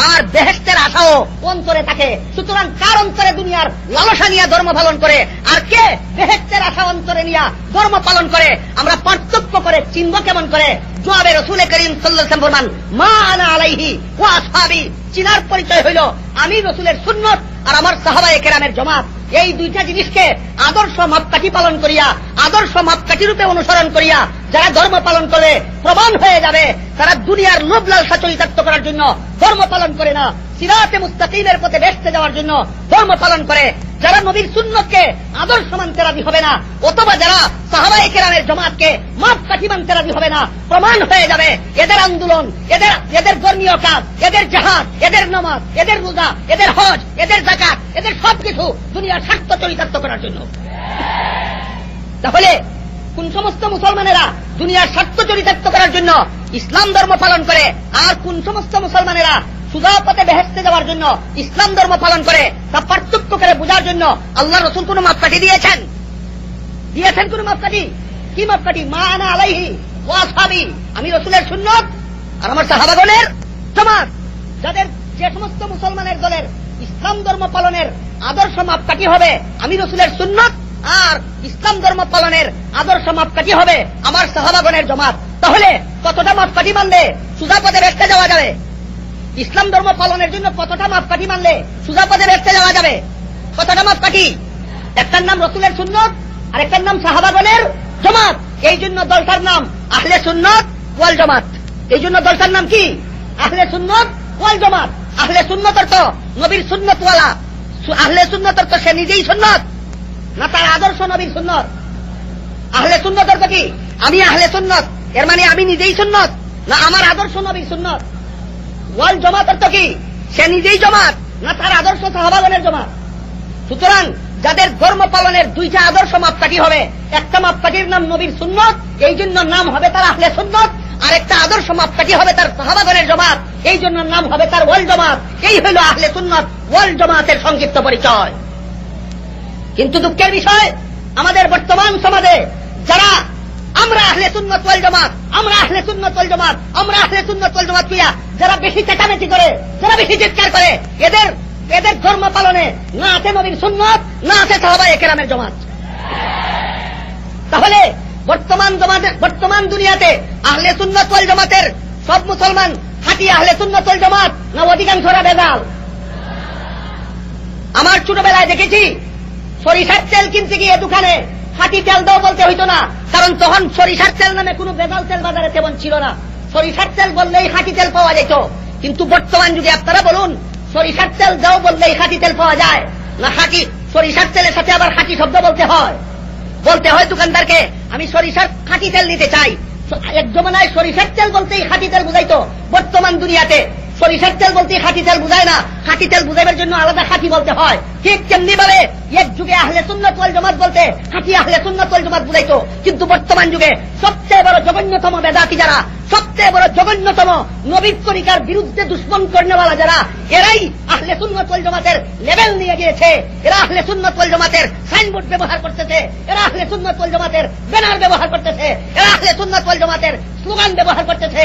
আর বেহেশতের আশাও অন্তরে থাকে। সুতরাং কার অন্তরে দুনিয়ার লালসা নিয়ে ধর্ম পালন করে আর কে বেহেশতের আশা অন্তরে নিয়ে ধর্ম পালন করে, আমরা পার্থক্য করে চিনব কেমন করে? জবাবে রাসূল করিম সাল্লাল্লাহু আলাইহি ওয়াসাল্লাম ফরমান মা আনা আলাইহি ওয়া আসহাবি, চিনার পরিচয় হইল আমি রাসূলের সুন্নাত আর আমার সাহাবায়ে কেরামের জামাত। এই দুইটা জিনিসকে আদর্শ মাপকাঠি পালন করিয়া, আদর্শ মাপকাঠি রূপে অনুসরণ করিয়া যারা ধর্ম পালন করে প্রমাণ হয়ে যাবে তারা দুনিয়ার লোভ লালসা চরিতার্থ করার জন্য ধর্ম পালন করে না, সিরাতে মুস্তাকিমের পথে বেহেশতে যাওয়ার জন্য ধর্ম পালন করে। যারা নবীর সুন্নতকে আদর্শ মানতে রাজি হবে না, অথবা যারা সাহাবায়ে কেরামের জামাতকে মাপকাঠি মানতে রাজি হবে না, প্রমাণ হয়ে যাবে এদের আন্দোলন, এদের ধর্মীয় কাজ, এদের জিহাদ, এদের নামাজ, এদের রোজা, এদের হজ, এদের যাকাত, এদের সবকিছু দুনিয়ার স্বার্থ চরিতার্থ করার জন্য। তাহলে কোন সমস্ত মুসলমানেরা দুনিয়ার স্বার্থ চরিতার্থ করার জন্য ইসলাম ধর্ম পালন করে, আর কোন সমস্ত মুসলমানেরা সুজা পথে বেহেশতে যাওয়ার জন্য ইসলাম ধর্ম পালন করে, তা পার্থক্য করে বোঝার জন্য আল্লাহ রাসূল কোন মাপকাঠি দিয়েছেন? কোন মাপকাঠি? কি মাপকাঠি? মা আনা আলাইহি ওয়া আসহাবি, আমি রাসূলের সুন্নাত আর আমার সাহাবাগণের জামাত। যাদের যে সমস্ত মুসলমানের দলের ইসলাম ধর্ম পালনের আদর্শ মাপকাঠি হবে আমি রাসূলের সুন্নাত, আর ইসলাম ধর্ম পালনের আদর্শ মাপকাঠি হবে আমার সাহাবাগণের জামাত। তাহলে কতটা মাপকাঠি মানলে সুজা পথে বেহেশতে যাওয়া যাবে? ইসলাম ধর্ম পালনের জন্য কতটা মাপকাঠি মানলে সুজা পথে বেহেশতে যাওয়া যাবে? কতটা মাপকাঠি? একটার নাম রাসূলের সুন্নাত আর একটার নাম সাহাবাগণের জামাত। এই জন্য দলটার নাম আহলে সুন্নাত ওয়াল জামাত। এই জন্য দলটার নাম কি? আহলে সুন্নাত ওয়াল জামাত। আহলে সুন্নাত অর্থ নবীর সুন্নাত ওয়ালা। আহলে সুন্নাত অর্থ সে নিজেই সুন্নাত না তার আদর্শ নবীর সুন্নাত? আহলে সুন্নাত অর্থ কি? আমি আহলে সুন্নাত, এর মানে আমি নিজেই সুন্নাত না আমার আদর্শ নবীর সুন্নাত? ওয়াল জামাত অর্থ কি? সে নিজেই জামাত না তার আদর্শ সাহাবাগণের জামাত? সুতরাং যাদের ধর্ম পালনের দুইটা আদর্শ মাপকাঠি হবে, একটা মাপকাঠির নাম নবীর সুন্নাত, এই জন্য নাম হবে তার আহলে সুন্নাত, আর একটা আদর্শ মাপকাঠি হবে তার সাহাবাগণের জামাত, এই জন্য নাম হবে তার ওয়াল জামাত। এই হইল আহলে সুন্নাত ওয়াল জামাতের সংক্ষিপ্ত পরিচয়। কিন্তু দুঃখের বিষয়, আমাদের বর্তমান সমাজে যারা আমরা আহলে সুন্নাত ওয়াল জামাত, আমরা আহলে সুন্নাত ওয়াল জামাত, আমরা আহলে সুন্নাত ওয়াল জামাত কিয়া যারা বেশি চেঁচামেচি করে, যারা বেশি চিৎকার করে, এদের ধর্ম পালনে না আছে নবীর সুন্নাত, না আছে সাহাবায়ে কেরামের জামাত। তাহলে বর্তমান দুনিয়াতে আহলে সুন্নাত ওয়াল জামাতের সব মুসলমান খাঁটি আহলে সুন্নাত ওয়াল জামাত না অধিকাংশরা বেজাল? আমার ছোটবেলায় দেখেছি সরিষার তেল কিনতে গিয়ে দোকানে খাঁটি তেল দাও বলতে হইতো না, কারণ তখন সরিষার তেল নামে কোনো বেজাল তেল বাজারে তেমন ছিল না। সরিষার তেল বললেই খাঁটি তেল পাওয়া যেত। কিন্তু বর্তমান যুগে আপনারা বলুন, সরিষার তেল দাও বললেই খাঁটি তেল পাওয়া যায় না? খাঁটি সরিষার তেলের সাথে আবার খাঁটি শব্দ বলতে হয় দোকানদারকে, আমি সরিষার খাঁটি তেল নিতে চাই। এক জমানায় সরিষার তেল বলতেই খাঁটি তেল বুঝাইতো। বর্তমান দুনিয়াতে সরিষার তেল বলতেই খাঁটি তেল বুঝায় না, খাঁটি তেল বুঝাইবার জন্য আলাদা খাঁটি বলতে হয়। ঠিক তেমনি ভাবে এক যুগে আহলে সুন্নাত ওয়াল জামাত বলতে খাঁটি আহলে সুন্নাত ওয়াল জামাত বুঝাইতো। কিন্তু বর্তমান যুগে সবচেয়ে বড় জঘন্যতম বেদাতি যারা, সবচেয়ে বড় জঘন্যতম নবীর তরিকার বিরুদ্ধে দুশ্মন করেনেওয়ালা যারা, এরাই আহলে সুন্নাত ওয়াল জামাতের লেভেল নিয়ে গিয়েছে। এরা আহলে সুন্নাত ওয়াল জামাতের সাইনবোর্ড ব্যবহার করতেছে, এরা আহলে সুন্নাত ওয়াল জামাতের ব্যানার ব্যবহার করতেছে, এরা আহলে সুন্নাত ওয়াল জামাতের স্লোগান ব্যবহার করতেছে।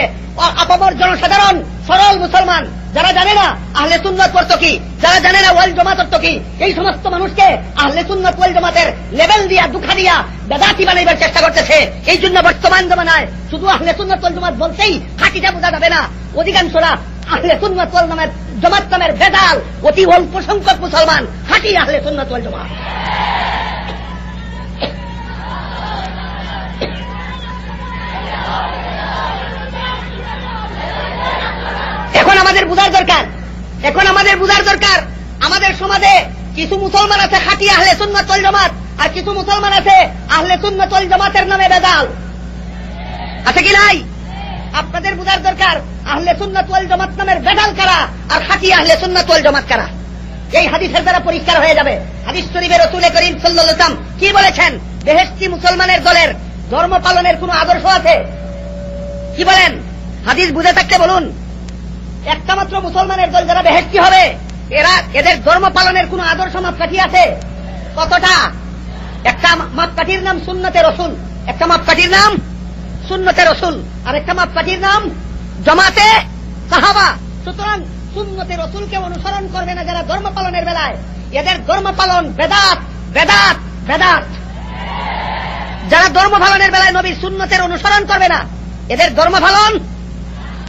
আপামর জনসাধারণ, সরল মুসলমান যারা জানে না আহলে সুন্নাত অর্থ কি, যারা জানে না ওয়াল জামাত অর্থ কি, এই সমস্ত মানুষকে আহলে সুন্নাত ওয়াল জামাতের লেভেল দিয়া দুঃখা দিয়া বেদাতি বানাইবার চেষ্টা করতেছে। এই জন্য বর্তমান জমানায় শুধু আহলে সুন্নাত ওয়াল জামাত বলতেই খাঁটিটা বোঝা যাবে না। অধিকাংশরা আহলে সুন্নাত ওয়াল জামাত নামের বেদাল, অতি অল্প সংখ্যক মুসলমান খাঁটি আহলে সুন্নাত ওয়াল জামাত। এখন আমাদের বুঝার দরকার, আমাদের সমাজে কিছু মুসলমান আছে খাঁটি আহলে সুন্নাত ওয়াল জামাত, আর কিছু মুসলমান আছে আহলে সুন্নাত ওয়াল জামাতের নামে বেদাল। আছে কি নাই? আপনাদের বুঝার দরকার আহলে সুন্নাত ওয়াল জামাত নামের বেদাল কারা আর খাঁটি আহলে সুন্নাত ওয়াল জামাত কারা। এই হাদিসের দ্বারা পরিষ্কার হয়ে যাবে। হাদিস শরীফে রাসূল করিম সাল্লাল্লাহু আলাইহি ওয়াসাল্লাম কি বলেছেন? বেহেশতি মুসলমানের দলের ধর্ম পালনের কোন আদর্শ আছে? কি বলেন? হাদিস বুঝে থাকলে বলুন। একটা মাত্র মুসলমানের দল যারা বেহেশতি হবে, এদের ধর্ম পালনের কোন আদর্শ মাপকাঠি আছে? কতটা? একটা মাপকাঠির নাম সুন্নতে রাসূল, একটা মাপকাঠির নাম সুন্নতে রাসূল, আর একটা মাপকাঠির নাম জামাতে সাহাবা। সুতরাং সুন্নতে রাসূলকে অনুসরণ করবে না যারা ধর্ম পালনের বেলায়, এদের ধর্ম পালন বেদাত বেদাত বেদাত। যারা ধর্ম পালনের বেলায় নবীর সুন্নতের অনুসরণ করবে না, এদের ধর্ম পালন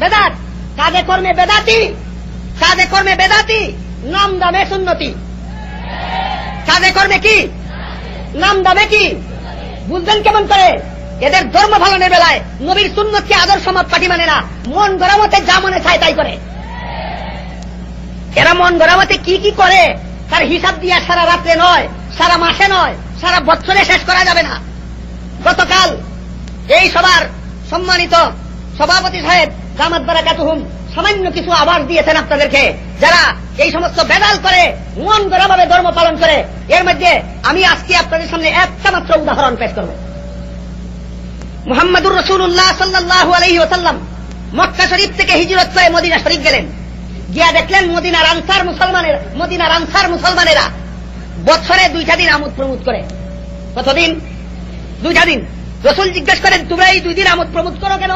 বেদাত। কাজে কর্মে বেদাতি, কাজে কর্মে বেদাতি, নাম দামে সুন্নতি। কাজে কর্মে কি? নাম দামে কি? বুঝবেন কেমন করে? এদের ধর্ম পালনের বেলায় নবীর সুন্নতকে আদর্শ মাপকাঠি মানে না, মন গড়া মতে যা মনে চায় তাই করে। এরা মন গড়া মতে কি কি করে তার হিসাব দিয়া সারা রাত্রে নয়, সারা মাসে নয়, সারা বছরে শেষ করা যাবে না। গতকাল এই সবার সম্মানিত সভাপতি সাহেব দামাত বারাকাতুহুম সামান্য কিছু আওয়াজ দিয়েছেন আপনাদেরকে, যারা এই সমস্ত বেদাল করে মন গড়া ভাবে ধর্ম পালন করে। এর মধ্যে আমি আজকে আপনাদের সামনে একটা মাত্র উদাহরণ পেশ করব। মুহাম্মাদুর রাসূলুল্লাহ সাল্লাল্লাহু আলাইহি ওয়াসাল্লাম মক্কা শরীফ থেকে হিজরত করে মদিনা শরীফ গেলেন। গিয়া দেখলেন মদিনার আনসার মুসলমানেরা বছরে 2টা দিন আমোদ প্রমোদ করে। কতদিন? 2টা দিন। রাসূল জিজ্ঞেস করেন, তোমরা এই 2 দিন আমোদ প্রমোদ করো কেন,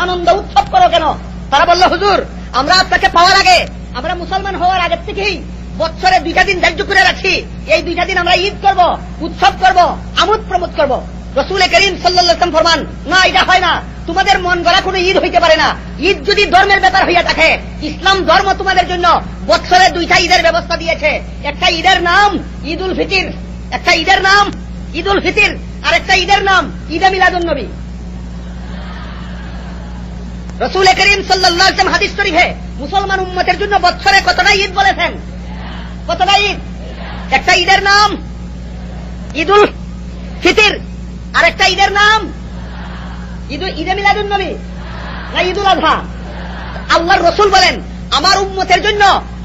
আনন্দ উৎসব করো কেন? তারা বলল, হুজুর, আমরা আপনাকে পাওয়ার আগে, আমরা মুসলমান হওয়ার আগের থেকেই বছরে 2টা দিন ধার্য করে রাখছি। এই 2টা দিন আমরা ঈদ করব, উৎসব করব, আমোদ প্রমোদ করব। রাসূল করিম সাল্লাল্লাহু আলাইহি ওয়াসাল্লাম ফরমান, না, এটা হয় না, তোমাদের মন গড়া কোনো ঈদ হইতে পারে না। ঈদ যদি ধর্মের ব্যাপার হইয়া থাকে, ইসলাম ধর্ম তোমাদের জন্য বছরে 2টা ঈদের ব্যবস্থা দিয়েছে। একটা ঈদের নাম ঈদুল ফিতর, একটা ঈদের নাম ঈদুল ফিতর, আর একটা ঈদের নাম ঈদে মিলাদুন নবী। রাসূল করিম সাল্লাল্লাহু আলাইহি ওয়াসাল্লাম হাদিস শরীফে মুসলমান উম্মতের জন্য বছরে কতটা ঈদ বলেছেন? কতটা ঈদ? একটা ঈদের নাম ঈদুল ফিতর, আর একটা ঈদের নাম ঈদে মিলাদুন নবী না ঈদুল আযহা। আল্লাহর রাসূল বলেন, আমার উম্মতের জন্য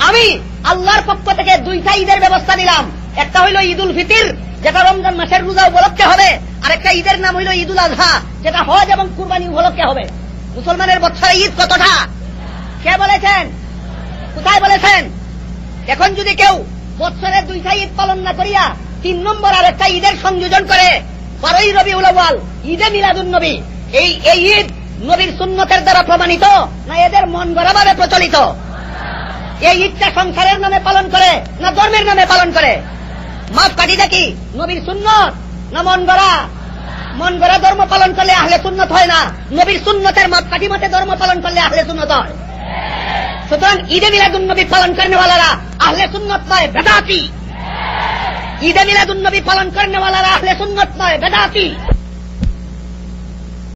আমি আল্লাহর পক্ষ থেকে 2টা ঈদের ব্যবস্থা দিলাম। একটা হইল ঈদুল ফিতর, যেটা রমজান মাসের রোজা উপলক্ষে হবে, আর একটা ঈদের নাম হইল ঈদুল আযহা, যেটা হজ এবং কুরবানি উপলক্ষে হবে। মুসলমানের বছরে ঈদ কতটা? কে বলেছেন? কোথায় বলেছেন? এখন যদি কেউ বছরে 2টা ঈদ পালন না করিয়া 3 নম্বর আর একটা ঈদের সংযোজন করে, 12ই রবিউল আউয়াল, ঈদে মিলাদুন নবী, এই ঈদ নবীর সুন্নতের দ্বারা প্রমাণিত না এদের মন গড়া ভাবে প্রচলিত? এই ঈদটা সংসারের নামে পালন করে না ধর্মের নামে পালন করে? মাপকাঠিটা কি? নবীর সুন্নত না মন গড়া? মন গড়া ধর্ম পালন করলে আহলে সুন্নত হয় না, নবীর সুন্নতের মাপকাঠি মতে ধর্ম পালন করলে আহলে সুন্নত হয়। সুতরাং ঈদে মিলাদুন নবী পালন করেনেওয়ালারা আহলে সুন্নত নয়, বেদাতি। ঈদে মিলাদুন নবী পালন করেনেওয়ালারা আহলে সুন্নত নয়, বেদাতি।